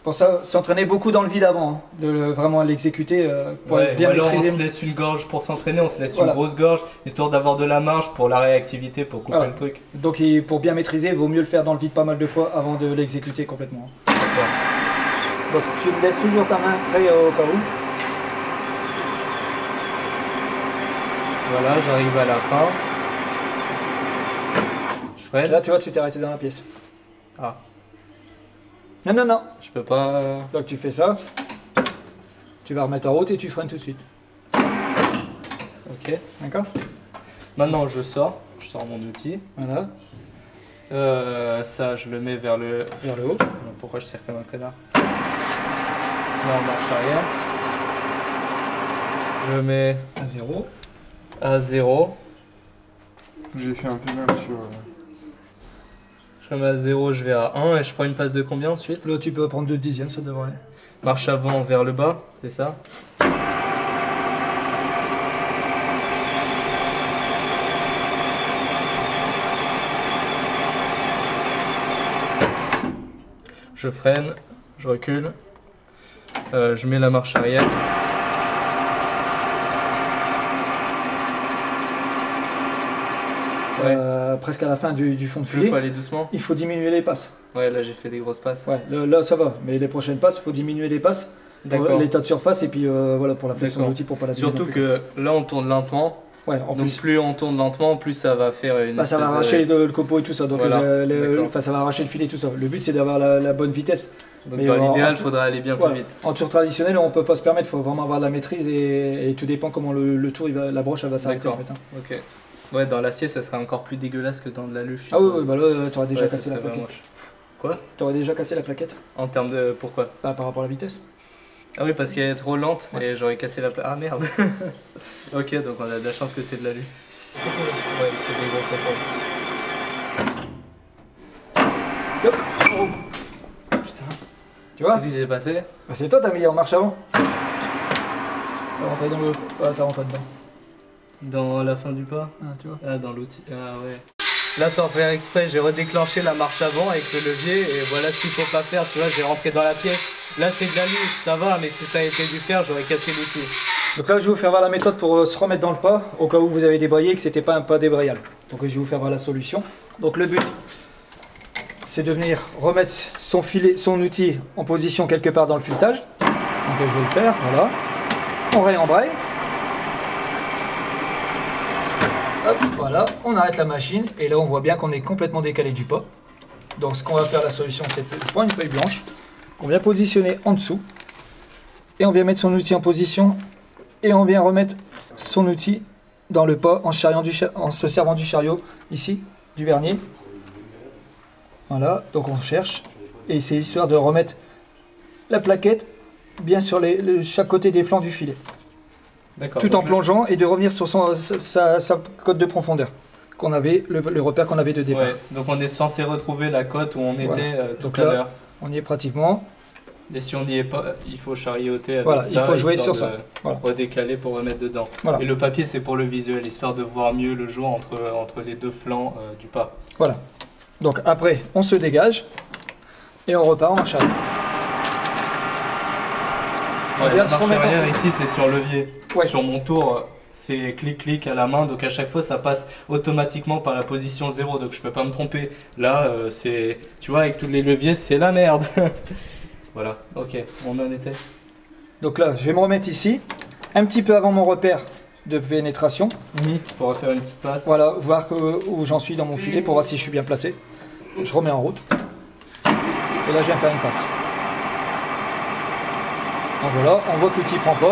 Pour ça, s'entraîner beaucoup dans le vide avant, hein, de vraiment l'exécuter pour Ouais, bien alors maîtriser. on se laisse une gorge pour s'entraîner, on se laisse Voilà. une grosse gorge, histoire d'avoir de la marge pour la réactivité, pour couper Voilà. le truc. Donc pour bien maîtriser, il vaut mieux le faire dans le vide pas mal de fois avant de l'exécuter complètement. D'accord. Donc tu me laisses toujours ta main près au cas où. Voilà, j'arrive à la fin. Je freine. Là tu vois, tu t'es arrêté dans la pièce. Ah, Non, non, non. je peux pas... Donc tu fais ça. Tu vas remettre en route et tu freines tout de suite. Ok. D'accord? Maintenant je sors mon outil. Voilà. Ça je le mets vers le... Vers le haut. Non, pourquoi je tire comme un connard? Là en marche arrière. Je mets À 0. à 0. J'ai fait un peu mal sur... Je mets à 0, je vais à 1 et je prends une passe de combien ensuite? Là tu peux prendre 2 dixièmes, ça devrait aller. Marche avant vers le bas, c'est ça? Je freine, je recule, je mets la marche arrière. Ouais. Presque à la fin du fond de Il filet. faut aller doucement. Il faut diminuer les passes. Ouais, là j'ai fait des grosses passes. Ouais, là ça va, mais les prochaines passes, il faut diminuer les passes. Pour D'accord. l'état de surface et puis voilà pour la flexion de D'accord. l'outil pour pas la Surtout non plus. que là on tourne lentement, Ouais, en donc plus. plus on tourne lentement, plus ça va faire une. Bah, ça va espèce arracher le copeau et tout ça, donc Voilà, d'accord. enfin, ça va arracher le filet et tout ça. Le but c'est d'avoir la bonne vitesse. Donc mais dans en- l'idéal, en- il faudra aller bien Voilà. plus vite. En tour traditionnel, on peut pas se permettre, il faut vraiment avoir de la maîtrise et tout dépend comment le tour, la broche elle va s'arrêter en D'accord. fait. Hein. Ok. Ouais, dans l'acier, ça serait encore plus dégueulasse que dans de l'alu. je Ah oui, suppose. bah là t'aurais déjà Ouais, ça cassé la serait plaquette. vraiment Quoi? T'aurais déjà cassé la plaquette En termes de. Pourquoi? par rapport à la vitesse. Ah oui, parce qu'elle est trop lente Ouais. et j'aurais cassé la Ah merde. Ok, donc on a de la chance que c'est de l'alu. Ouais, il fait des gros contrôles. Hop. Oh. Putain. Tu vois? Qu'est-ce qui s'est passé? Bah, c'est toi, t'as mis en marche avant. T'as rentré dans le. Ah, t'as rentré dedans. Dans la fin du pas? Ah, tu vois. Ah, dans l'outil. Ah ouais. Là, sans faire exprès, j'ai redéclenché la marche avant avec le levier et voilà ce qu'il faut pas faire. Tu vois, j'ai rentré dans la pièce. Là, c'est de l'alu, ça va, mais si ça a été du fer, j'aurais cassé l'outil. Donc là, je vais vous faire voir la méthode pour se remettre dans le pas, au cas où vous avez débrayé et que c'était pas un pas débrayable. Donc je vais vous faire voir la solution. Donc le but, c'est de venir remettre son filet, son outil en position quelque part dans le filetage. Donc je vais le faire, voilà. On réembraye. Hop, voilà, on arrête la machine et là on voit bien qu'on est complètement décalé du pas. Donc ce qu'on va faire, la solution, c'est de prendre une feuille blanche qu'on vient positionner en dessous et on vient mettre son outil en position et on vient remettre son outil dans le pas en se servant du chariot ici, du vernier. Voilà, donc on cherche et c'est histoire de remettre la plaquette bien sur chaque côté des flancs du filet, D'accord. tout en donc plongeant et de revenir sur sa cote de profondeur qu'on avait, le repère qu'on avait de départ. Ouais, donc on est censé retrouver la cote où on Voilà. était tout Donc à là, l'heure. On y est pratiquement. Et si on n'y est pas, il faut charioter avec Voilà, ça. il faut jouer histoire sur de ça. Voilà. Redécaler pour remettre dedans. Voilà. Et le papier, c'est pour le visuel, histoire de voir mieux le jour entre les deux flancs du pas. Voilà. Donc après, on se dégage et on repart en marche arrière. On Ouais, vient la se marche remettre en- arrière ici, c'est sur levier. Ouais. Sur mon tour, c'est clic-clic à la main, donc à chaque fois, ça passe automatiquement par la position 0, donc je peux pas me tromper. Là, c'est, tu vois, avec tous les leviers, c'est la merde. Voilà, ok, on en était. Donc là, je vais me remettre ici, un petit peu avant mon repère de pénétration. Pour refaire une petite passe. Voilà, voir où j'en suis dans mon filet pour voir si je suis bien placé. Je remets en route. Et là, je viens faire une passe. Donc voilà, on voit que l'outil prend pas.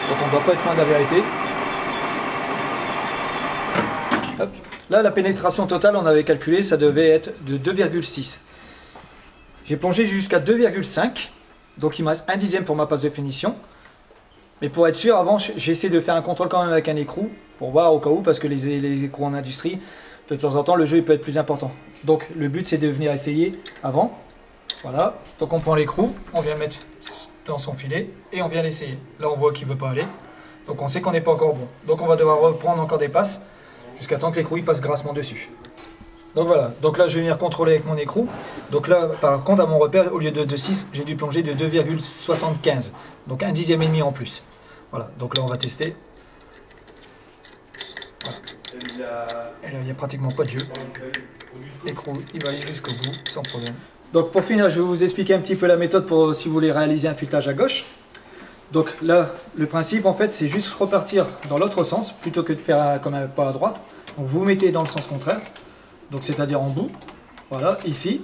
Donc on ne doit pas être loin de la vérité. Hop. Là, la pénétration totale, on avait calculé, ça devait être de 2,6. J'ai plongé jusqu'à 2,5. Donc il me reste un dixième pour ma passe de finition. Mais pour être sûr, avant, j'ai essayé de faire un contrôle quand même avec un écrou, pour voir au cas où, parce que les écrous en industrie, de temps en temps, le jeu il peut être plus important. Donc le but, c'est de venir essayer avant. Voilà, donc on prend l'écrou, on vient mettre dans son filet et on vient l'essayer. Là, on voit qu'il ne veut pas aller. Donc on sait qu'on n'est pas encore bon. Donc on va devoir reprendre encore des passes jusqu'à temps que l'écrou passe grassement dessus. Donc voilà, donc là je vais venir contrôler avec mon écrou. Donc là par contre à mon repère, au lieu de 2,6, j'ai dû plonger de 2,75. Donc un dixième et demi en plus. Voilà, donc là on va tester. Voilà. Et là il n'y a pratiquement pas de jeu. L'écrou il va aller jusqu'au bout sans problème. Donc pour finir, je vais vous expliquer un petit peu la méthode pour si vous voulez réaliser un filetage à gauche. Donc là, le principe en fait, c'est juste repartir dans l'autre sens plutôt que de faire comme un pas à droite. Donc vous mettez dans le sens contraire, donc c'est-à-dire en bout. Voilà, ici.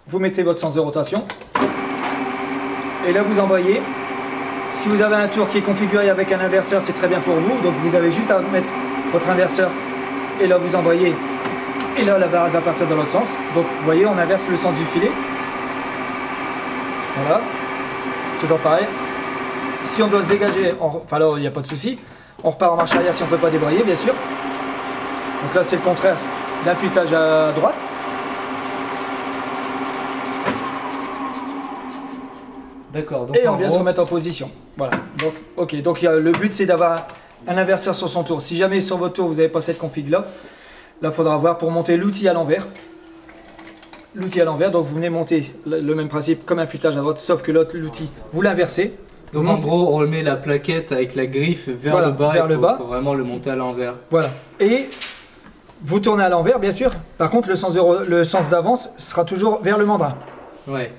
Vous mettez votre sens de rotation. Et là, vous embrayez. Si vous avez un tour qui est configuré avec un inverseur, c'est très bien pour vous. Donc vous avez juste à mettre votre inverseur. Et là, vous embrayez. Et là, la barre va partir dans l'autre sens. Donc vous voyez, on inverse le sens du filet. Voilà. Toujours pareil. Si on doit se dégager, enfin là il n'y a pas de souci. On repart en marche arrière si on ne peut pas débrayer, bien sûr. Donc là c'est le contraire d'un filetage à droite. D'accord. Et on vient se remettre en position. Voilà. Donc, ok. Donc le but c'est d'avoir un inverseur sur son tour. Si jamais sur votre tour vous n'avez pas cette config là, il faudra voir pour monter l'outil à l'envers. L'outil à l'envers, donc vous venez monter le même principe comme un filetage à droite, sauf que l'outil vous l'inversez. Donc en gros, on remet la plaquette avec la griffe vers voilà, le bas. Vers le bas. Faut vraiment le monter à l'envers. Voilà. Et vous tournez à l'envers, bien sûr. Par contre, le sens d'avance sera toujours vers le mandrin. Ouais.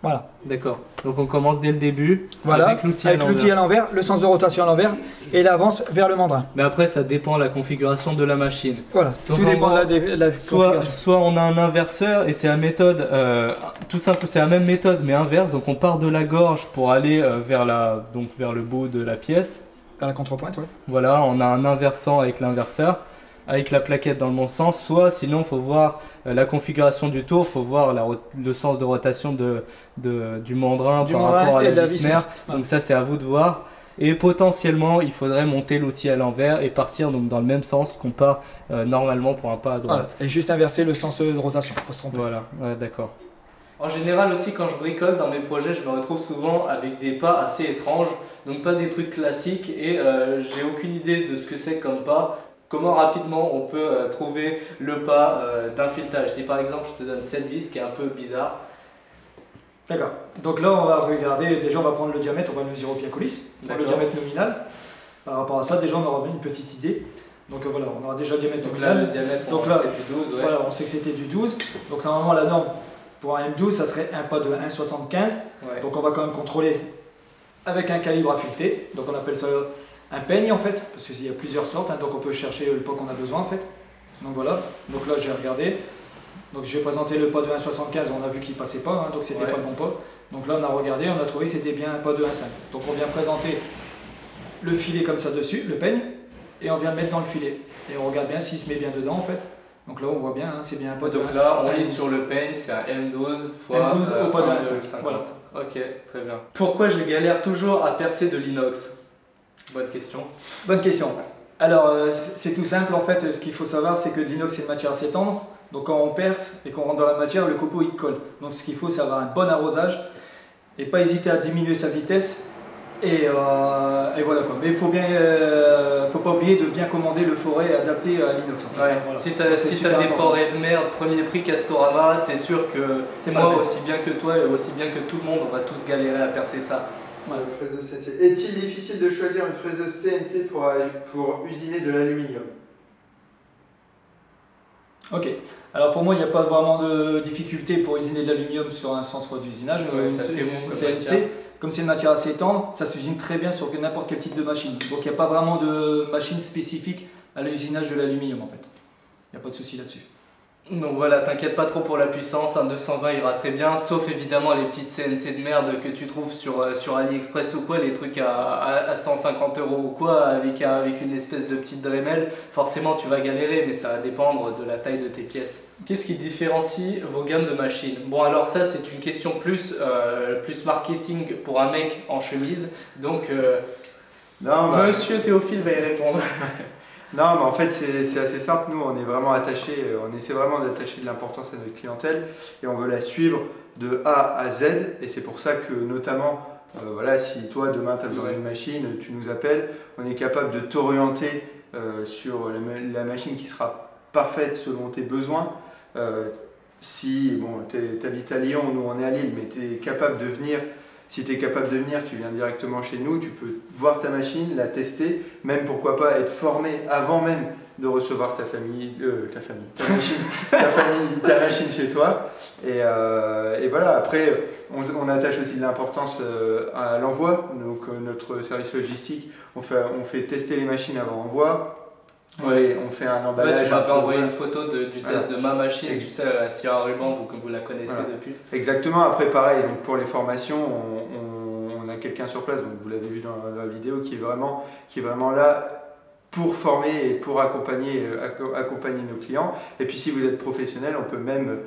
Voilà. D'accord. Donc on commence dès le début. Voilà. Avec l'outil à l'envers, le sens de rotation à l'envers et l'avance vers le mandrin. Mais après, ça dépend de la configuration de la machine. Voilà. Donc, tout dépend de la configuration. Soit on a un inverseur et c'est la méthode, tout simple, c'est la même méthode mais inverse. Donc on part de la gorge pour aller vers le bout de la pièce. Vers la contrepointe, oui. Voilà, on a un inversant avec l'inverseur, avec la plaquette dans le bon sens. Soit sinon, il faut voir la configuration du tour, il faut voir le sens de rotation du mandrin par rapport à la vis mère. Donc ça, c'est à vous de voir. Et potentiellement, il faudrait monter l'outil à l'envers et partir donc dans le même sens qu'on part normalement pour un pas à droite. Voilà. Et juste inverser le sens de rotation, pas se tromper. Voilà, ouais, d'accord. En général aussi, quand je bricole dans mes projets, je me retrouve souvent avec des pas assez étranges. Donc pas des trucs classiques et j'ai aucune idée de ce que c'est comme pas. Comment rapidement on peut trouver le pas d'un filetage. Si par exemple je te donne cette vis qui est un peu bizarre. D'accord. Donc là on va regarder, déjà on va prendre le diamètre, on va le mesurer au pied à coulisse, pour le diamètre nominal. Par rapport à ça, déjà on aura une petite idée. Donc voilà, on aura déjà le diamètre nominal. Là, le diamètre, donc là, c'est du 12. Ouais. Voilà, on sait que c'était du 12. Donc normalement la norme pour un M12, ça serait un pas de 1,75. Ouais. Donc on va quand même contrôler avec un calibre affûté. Donc on appelle ça un peigne en fait, parce qu'il y a plusieurs sortes, hein, donc on peut chercher le pas qu'on a besoin en fait. Donc voilà, donc là j'ai regardé. Donc je vais présenter le pas de 1,75, on a vu qu'il passait pas, hein, donc c'était pas le bon pas. Donc là on a regardé, on a trouvé que c'était bien un pas de 1,5. Donc on vient présenter le filet comme ça dessus, le peigne, et on vient le mettre dans le filet. Et on regarde bien s'il se met bien dedans en fait. Donc là on voit bien, hein, c'est bien un pas de 1,5. Donc là on est sur le peigne, c'est un M12 fois M12 au pas de 1,5. Voilà. Ok, très bien. Pourquoi je galère toujours à percer de l'inox? Bonne question. Bonne question. Alors c'est tout simple en fait, ce qu'il faut savoir c'est que l'inox c'est une matière assez tendre. Donc quand on perce et qu'on rentre dans la matière, le copeau il colle. Donc ce qu'il faut c'est avoir un bon arrosage et pas hésiter à diminuer sa vitesse. Et voilà quoi. Mais il faut pas oublier de bien commander le forêt adapté à l'inox. En fait. Ouais. Voilà. Si tu as des forêts de merde, premier prix Castorama, c'est sûr que c'est moi aussi bien que toi et aussi bien que tout le monde, on va tous galérer à percer ça. Ouais. Fraiseuse CNC. Est-il difficile de choisir une fraiseuse CNC pour usiner de l'aluminium? Ok. Alors pour moi, il n'y a pas vraiment de difficulté pour usiner de l'aluminium sur un centre d'usinage. Ouais, c'est bon, CNC, comme c'est une matière assez tendre, ça s'usine très bien sur n'importe quel type de machine. Donc il n'y a pas vraiment de machine spécifique à l'usinage de l'aluminium en fait. Il n'y a pas de souci là-dessus. Donc voilà, t'inquiète pas trop pour la puissance, un 220 ira très bien, sauf évidemment les petites CNC de merde que tu trouves sur AliExpress ou quoi, les trucs à 150 € ou quoi, avec une espèce de petite Dremel, forcément tu vas galérer, mais ça va dépendre de la taille de tes pièces. Qu'est-ce qui différencie vos gammes de machines? Bon alors ça c'est une question plus marketing pour un mec en chemise, donc Monsieur Théophile va y répondre. Non, mais en fait, c'est assez simple. Nous, on est vraiment attachés, on essaie vraiment d'attacher de l'importance à notre clientèle et on veut la suivre de A à Z. Et c'est pour ça que, notamment, Voilà, si toi demain tu as besoin d'une machine, tu nous appelles, on est capable de t'orienter sur la machine qui sera parfaite selon tes besoins. Si bon, tu habites à Lyon, nous on est à Lille, mais tu es capable de venir. Si tu es capable de venir, tu viens directement chez nous, tu peux voir ta machine, la tester, même pourquoi pas être formé avant même de recevoir ta machine chez toi. Et voilà, après, on attache aussi de l'importance à l'envoi. Donc notre service logistique, on fait tester les machines avant envoi. Ouais. On fait un emballage. Tu m'avais envoyé une photo du test de ma machine, tu sais, la Sierra Ruban, vous la connaissez depuis. Exactement, après pareil, donc pour les formations, on a quelqu'un sur place, donc vous l'avez vu dans la vidéo, qui est vraiment là pour former et pour accompagner nos clients. Et puis si vous êtes professionnel, on peut même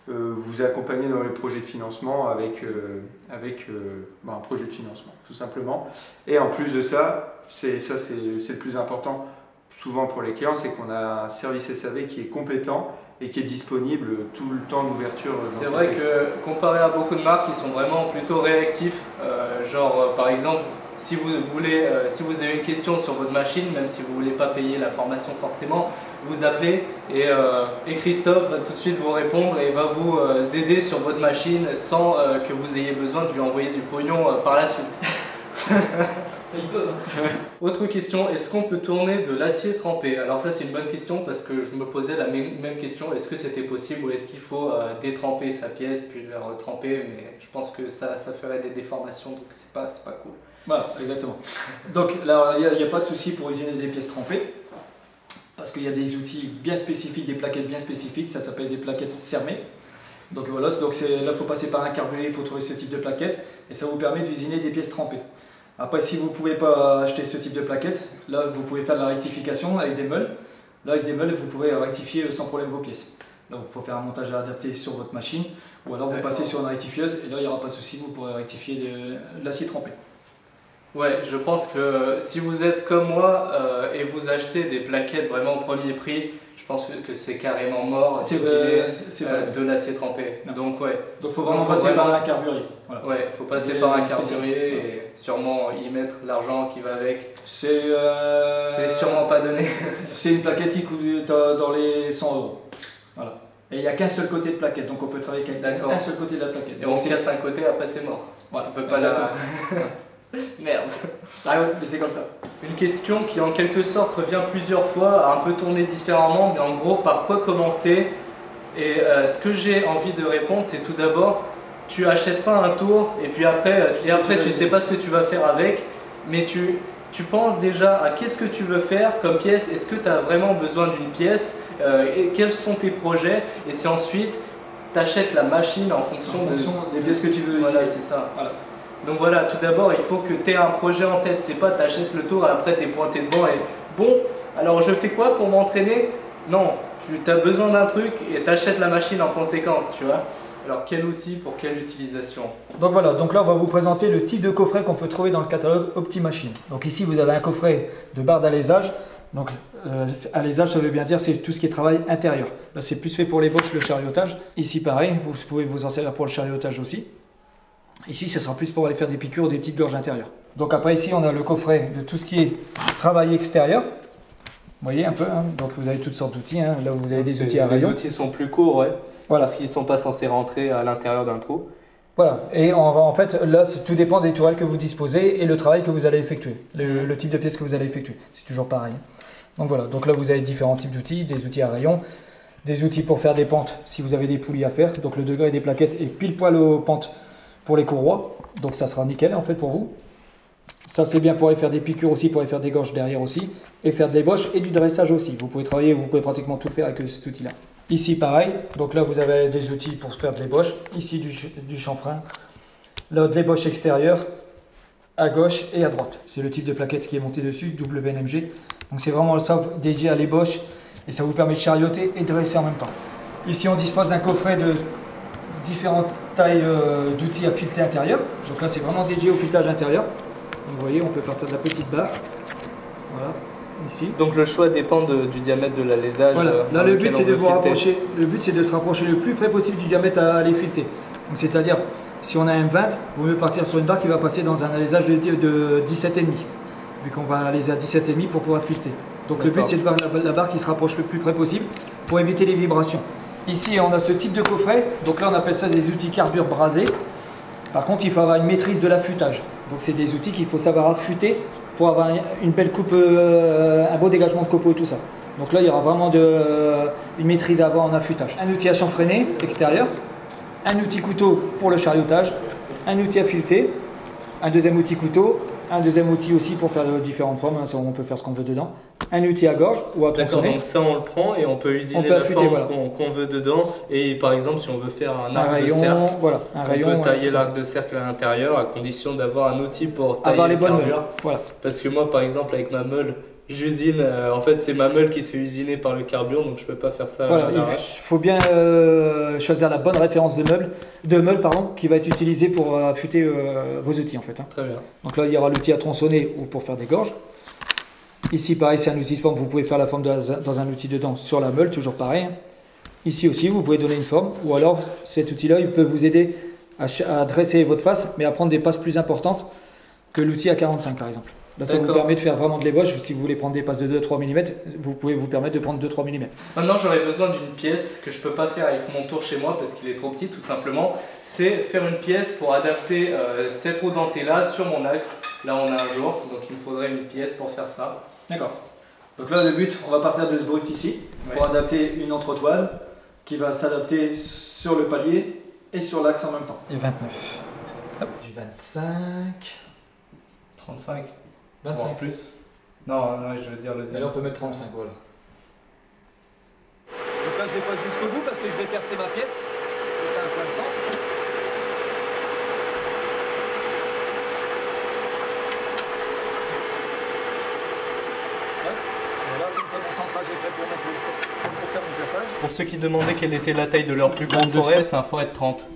vous accompagner dans les projets de financement avec un projet de financement, tout simplement. Et en plus de ça, c'est le plus important souvent pour les clients, c'est qu'on a un service SAV qui est compétent et qui est disponible tout le temps d'ouverture. C'est vrai que comparé à beaucoup de marques, ils sont vraiment plutôt réactifs. Par exemple, si vous avez une question sur votre machine, même si vous ne voulez pas payer la formation forcément, vous appelez et Christophe va tout de suite vous répondre et va vous aider sur votre machine sans que vous ayez besoin de lui envoyer du pognon par la suite. Il peut. Autre question, est-ce qu'on peut tourner de l'acier trempé? Alors ça c'est une bonne question parce que je me posais la même question, est-ce que c'était possible ou est-ce qu'il faut détremper sa pièce puis la retremper, mais je pense que ça ferait des déformations donc c'est pas cool. Voilà, exactement. Donc là il n'y a pas de souci pour usiner des pièces trempées parce qu'il y a des outils bien spécifiques, des plaquettes bien spécifiques, ça s'appelle des plaquettes cermées. Donc voilà, là il faut passer par un carburé pour trouver ce type de plaquette et ça vous permet d'usiner des pièces trempées. Après, si vous ne pouvez pas acheter ce type de plaquette, là vous pouvez faire de la rectification avec des meules. Là, avec des meules, vous pourrez rectifier sans problème vos pièces. Donc il faut faire un montage adapté sur votre machine ou alors vous passez sur une rectifieuse et là il n'y aura pas de souci, vous pourrez rectifier de l'acier trempé. Ouais, je pense que si vous êtes comme moi et vous achetez des plaquettes vraiment au premier prix, je pense que c'est carrément mort de l'acier trempé. Non. Donc ouais. Donc faut vraiment passer par un carburé. Voilà. Ouais, faut passer par un carburé et sûrement y mettre l'argent qui va avec. C'est sûrement pas donné. C'est une plaquette qui coûte dans les 100 €. Voilà. Et il n'y a qu'un seul côté de plaquette, donc on peut travailler avec un seul côté de la plaquette. Et on se casse un côté, après c'est mort. Voilà. On peut pas la... Merde. Ah ouais, mais c'est comme ça. Une question qui en quelque sorte revient plusieurs fois, un peu tournée différemment, mais en gros, par quoi commencer? Et ce que j'ai envie de répondre, c'est tout d'abord, tu achètes pas un tour et puis après, tu sais pas ce que tu vas faire avec, mais tu penses déjà à qu'est-ce que tu veux faire comme pièce, est-ce que tu as vraiment besoin d'une pièce, et quels sont tes projets, et c'est ensuite, tu achètes la machine en fonction des pièces que tu veux. Voilà, c'est ça. Voilà. Donc voilà, tout d'abord, il faut que tu aies un projet en tête. C'est pas t'achètes le tour et après tu es pointé devant et bon, alors je fais quoi pour m'entraîner? Non, tu as besoin d'un truc et tu achètes la machine en conséquence, tu vois. Alors quel outil pour quelle utilisation? Donc voilà, donc là on va vous présenter le type de coffret qu'on peut trouver dans le catalogue OptiMachine. Donc ici vous avez un coffret de barre d'alésage. Donc alésage, ça veut bien dire c'est tout ce qui est travail intérieur. Là c'est plus fait pour l'ébauche, le chariotage. Ici pareil, vous pouvez vous en servir pour le chariotage aussi. Ici, ça sera plus pour aller faire des piqûres ou des petites gorges intérieures. Donc après ici, on a le coffret de tout ce qui est travail extérieur. Vous voyez un peu, hein. Donc vous avez toutes sortes d'outils. Hein. Là, vous avez des outils à rayons. Les outils sont plus courts, ouais. Voilà. Parce qu'ils ne sont pas censés rentrer à l'intérieur d'un trou. Voilà. Et en fait, là, tout dépend des tourelles que vous disposez et le travail que vous allez effectuer. Le type de pièce que vous allez effectuer. C'est toujours pareil. Donc voilà. Donc là, vous avez différents types d'outils, des outils à rayons, des outils pour faire des pentes si vous avez des poulies à faire. Donc le degré des plaquettes est pile poil aux pentes pour les courroies, donc ça sera nickel en fait pour vous. Ça c'est bien pour aller faire des piqûres aussi, pour aller faire des gorges derrière aussi, et faire de l'ébauche et du dressage aussi. Vous pouvez travailler, vous pouvez pratiquement tout faire avec cet outil là. Ici pareil, donc là vous avez des outils pour faire de l'ébauche, ici du chanfrein, là de l'ébauche extérieure, à gauche et à droite. C'est le type de plaquette qui est monté dessus, WNMG. Donc c'est vraiment ça dédié à l'ébauche et ça vous permet de charioter et de dresser en même temps. Ici on dispose d'un coffret de différentes tailles d'outils à fileter intérieur. Donc là c'est vraiment dédié au filetage intérieur. Donc, vous voyez, on peut partir de la petite barre. Voilà, ici. Donc le choix dépend du diamètre de l'alésage. Voilà. Là le but c'est de vous rapprocher. Le but c'est de se rapprocher le plus près possible du diamètre à aller fileter. Donc c'est-à-dire Si on a un M20, vous pouvez partir sur une barre qui va passer dans un alésage de 17,5, vu qu'on va alaiser à 17,5 pour pouvoir fileter. Donc le but c'est de voir la barre qui se rapproche le plus près possible pour éviter les vibrations. Ici on a ce type de coffret, donc là on appelle ça des outils carbure brasés. Par contre il faut avoir une maîtrise de l'affûtage. Donc c'est des outils qu'il faut savoir affûter pour avoir une belle coupe, un beau dégagement de copeaux et tout ça. Donc là il y aura vraiment une maîtrise à avoir en affûtage. Un outil à chanfreiner extérieur, un outil couteau pour le chariotage, un outil à fileter, un deuxième outil couteau, un deuxième outil aussi pour faire de différentes formes, ça, on peut faire ce qu'on veut dedans. Un outil à gorge ou à tronçonner. D'accord, donc ça on le prend et on peut usiner la forme qu'on veut dedans. Et par exemple, si on veut faire un arc de cercle, voilà, on peut tailler l'arc de cercle à l'intérieur à condition d'avoir un outil pour tailler les bonnes meules. Voilà. Parce que moi, par exemple, avec ma meule, j'usine, en fait c'est ma meule qui se fait usiner par le carbure, donc je peux pas faire ça. Voilà, il faut bien choisir la bonne référence de meule qui va être utilisée pour affûter vos outils en fait. Hein. Très bien. Donc là il y aura l'outil à tronçonner ou pour faire des gorges. Ici pareil c'est un outil de forme, vous pouvez faire la forme dans un outil dedans sur la meule, toujours pareil. Ici aussi vous pouvez donner une forme, ou alors cet outil là il peut vous aider à dresser votre face, mais à prendre des passes plus importantes que l'outil à 45 par exemple. Là, ça vous permet de faire vraiment de l'ébauche. Si vous voulez prendre des passes de 2-3 mm, vous pouvez vous permettre de prendre 2-3 mm. Maintenant, j'aurais besoin d'une pièce que je ne peux pas faire avec mon tour chez moi parce qu'il est trop petit, tout simplement. C'est faire une pièce pour adapter cette roue dentée là sur mon axe. Là, on a un jour, donc il me faudrait une pièce pour faire ça. D'accord. Donc là, le but, on va partir de ce brut ici pour adapter une entretoise qui va s'adapter sur le palier et sur l'axe en même temps. Et 29. Hop. Du 25. 35. 25 bon, plus. Non, je veux dire le. Et là on peut mettre 35, voilà. Donc là je vais pas jusqu'au bout parce que je vais percer ma pièce. Je vais faire un point de centre. Voilà, comme ça mon centrage est prêt pour faire mon perçage. Pour ceux qui demandaient quelle était la taille de leur plus grande forêt, c'est un forêt de 30.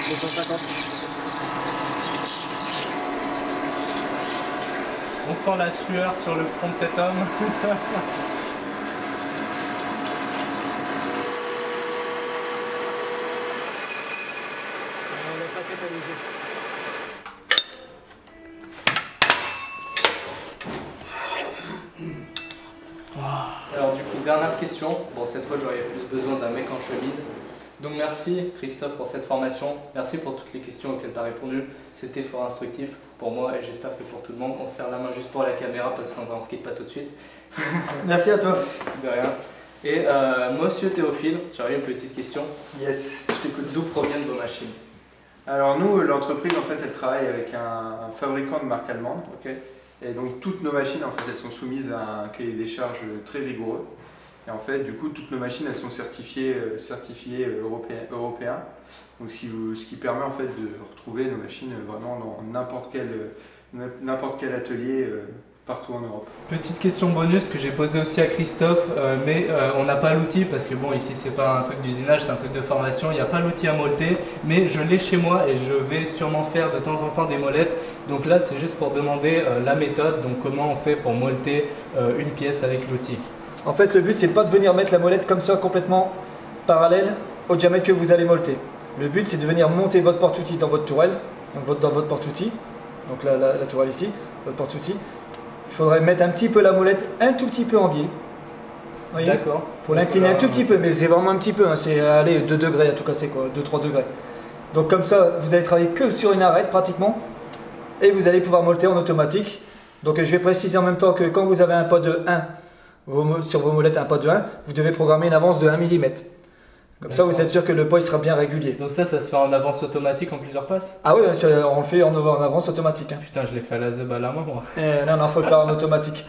250. On sent la sueur sur le front de cet homme. Alors du coup, dernière question. Bon, cette fois j'aurais plus besoin d'un mec en chemise. Donc merci Christophe pour cette formation, merci pour toutes les questions auxquelles tu as répondu, c'était fort instructif pour moi et j'espère que pour tout le monde. On se serre la main juste pour la caméra parce qu'on se quitte pas tout de suite. Merci à toi. De rien. Et monsieur Théophile, j'aurais une petite question. Yes, je t'écoute. D'où proviennent vos machines? Alors nous, l'entreprise en fait elle travaille avec un fabricant de marque allemande. Ok. Et donc toutes nos machines en fait elles sont soumises à un cahier des charges très rigoureux. Et en fait, du coup, toutes nos machines, elles sont certifiées européens. Donc, ce qui permet en fait de retrouver nos machines vraiment dans n'importe quel atelier partout en Europe. Petite question bonus que j'ai posée aussi à Christophe, mais on n'a pas l'outil parce que bon, ici c'est pas un truc d'usinage, c'est un truc de formation. Il n'y a pas l'outil à molleter, mais je l'ai chez moi et je vais sûrement faire de temps en temps des molettes. Donc là, c'est juste pour demander la méthode, donc comment on fait pour molleter une pièce avec l'outil. En fait, le but, c'est pas de venir mettre la molette comme ça, complètement parallèle au diamètre que vous allez molleter. Le but, c'est de venir monter votre porte-outil dans votre tourelle, donc dans votre porte-outil, donc la tourelle ici, votre porte-outil. Il faudrait mettre un petit peu la molette, un tout petit peu en biais. D'accord. Il faut l'incliner un tout petit peu, mais c'est vraiment un petit peu, hein, c'est allez, 2 degrés à tout casser, quoi, 2-3 degrés. Donc comme ça, vous allez travailler que sur une arête pratiquement, et vous allez pouvoir molleter en automatique. Donc je vais préciser en même temps que quand vous avez un pas de 1, sur vos molettes un pas de 1, vous devez programmer une avance de 1 mm. Comme ça, vous êtes sûr que le pas il sera bien régulier. Donc ça se fait en avance automatique en plusieurs passes? Ah oui, on le fait en avance automatique. Hein. Putain, je l'ai fait à la zeub à la main, moi. Non, faut le faire en automatique,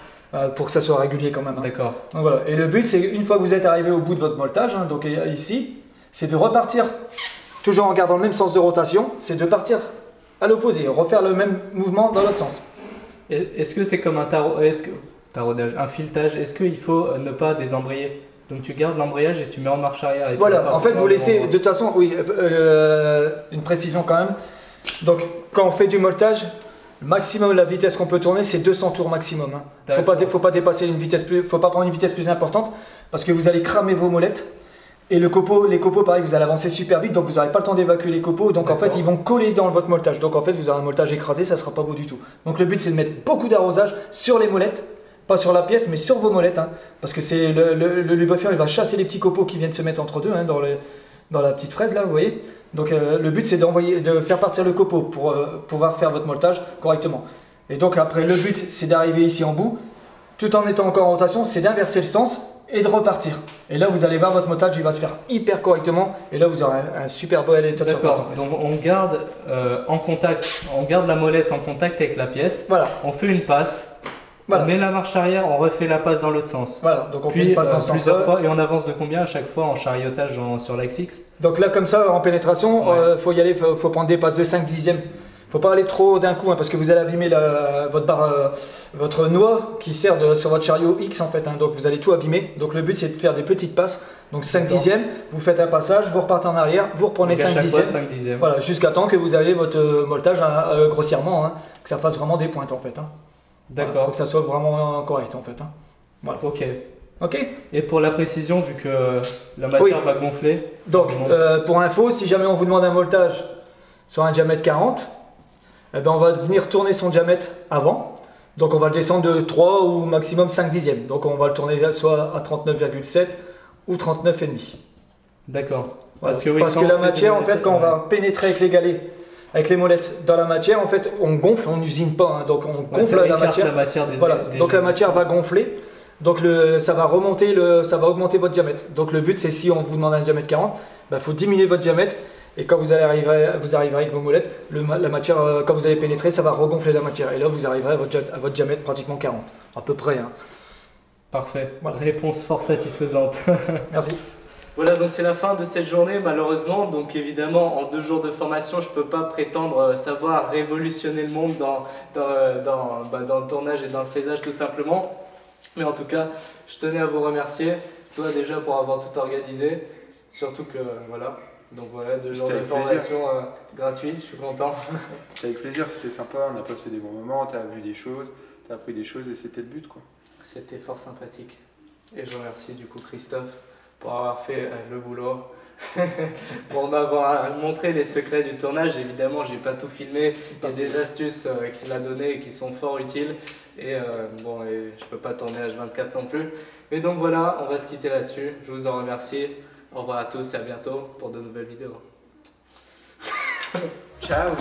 pour que ça soit régulier quand même. Hein. D'accord. Donc voilà. Et le but, c'est une fois que vous êtes arrivé au bout de votre molletage, hein, donc ici, c'est de repartir, toujours en gardant le même sens de rotation, c'est de partir à l'opposé, refaire le même mouvement dans l'autre sens. Est-ce que c'est comme un taraudage, un filetage, est-ce qu'il faut ne pas désembrayer? Donc tu gardes l'embrayage et tu mets en marche arrière. Et voilà, en fait vous laissez, de toute façon, oui, une précision quand même. Donc quand on fait du molletage, le maximum, la vitesse qu'on peut tourner, c'est 200 tours maximum. Hein. Faut pas dépasser une vitesse faut pas prendre une vitesse plus importante parce que vous allez cramer vos molettes Et les copeaux, pareil, vous allez avancer super vite, donc vous n'aurez pas le temps d'évacuer les copeaux. Donc en fait, ils vont coller dans votre molletage. Donc en fait, vous aurez un molletage écrasé, ça ne sera pas beau du tout. Donc le but, c'est de mettre beaucoup d'arrosage sur les molettes, pas sur la pièce, mais sur vos molettes. Hein, parce que c'est le lubrifiant, il va chasser les petits copeaux qui viennent se mettre entre deux, hein, dans la petite fraise là, vous voyez. Donc le but, c'est de faire partir le copeau pour pouvoir faire votre molletage correctement. Et donc après, le but, c'est d'arriver ici en bout, tout en étant encore en rotation, c'est d'inverser le sens et de repartir. Et là, vous allez voir votre molletage, il va se faire hyper correctement. Et là, vous aurez un super beau état de surface. En fait. Donc on garde en contact, on garde la molette en contact avec la pièce. Voilà. On fait une passe. Voilà. On met la marche arrière, on refait la passe dans l'autre sens. Voilà, donc on fait une passe dans ce plusieurs sens-là. fois. Et on avance de combien à chaque fois en chariotage sur l'axe X? Donc là, comme ça, en pénétration, faut y aller, faut prendre des passes de 5 dixièmes. Faut pas aller trop d'un coup, hein, parce que vous allez abîmer votre noix qui sert sur votre chariot X en fait. Hein, donc vous allez tout abîmer. Donc le but, c'est de faire des petites passes. Donc 5 dixièmes, vous faites un passage, vous repartez en arrière, vous reprenez 5 dixièmes. 5 dixièmes. Voilà, jusqu'à temps que vous avez votre molletage grossièrement, hein, que ça fasse vraiment des pointes en fait. Hein. D'accord. Voilà, faut que ça soit vraiment correct en fait. Hein. Voilà. Ok. Ok. Et pour la précision, vu que la matière va gonfler. Donc pour info, si jamais on vous demande un molletage sur un diamètre 40, eh ben on va venir tourner son diamètre avant. Donc on va le descendre de 3 ou maximum 5 dixièmes. Donc on va le tourner soit à 39,7 ou 39,5. D'accord. Voilà. Parce que la matière, en fait, quand on va pénétrer avec les galets, avec les molettes dans la matière, en fait, on gonfle, on n'usine pas. Hein, donc on gonfle la matière. Voilà. Donc la matière va gonfler. Donc ça va remonter, ça va augmenter votre diamètre. Donc le but, c'est si on vous demande un diamètre 40, il faut diminuer votre diamètre. Et quand vous arriverez avec vos molettes, la matière, quand vous allez pénétrer, ça va regonfler la matière. Et là, vous arriverez à votre diamètre pratiquement 40, à peu près. Hein. Parfait. Voilà. Réponse fort satisfaisante. Merci. Voilà, donc c'est la fin de cette journée malheureusement. Donc évidemment, en 2 jours de formation, je ne peux pas prétendre savoir révolutionner le monde dans le tournage et dans le fraisage tout simplement. Mais en tout cas, je tenais à vous remercier, toi déjà pour avoir tout organisé. Surtout que voilà. Donc voilà, 2 jours de formation gratuits, je suis content. C'était avec plaisir, c'était sympa, on a passé des bons moments, tu as vu des choses, tu as appris des choses et c'était le but quoi. C'était fort sympathique. Et je remercie du coup Christophe pour avoir fait le boulot, pour m'avoir montré les secrets du tournage. Évidemment, j'ai pas tout filmé, il y a des astuces qu'il a données et qui sont fort utiles. Et bon, je peux pas tourner H24 non plus. Mais donc voilà, on va se quitter là-dessus. Je vous en remercie. Au revoir à tous et à bientôt pour de nouvelles vidéos. Ciao.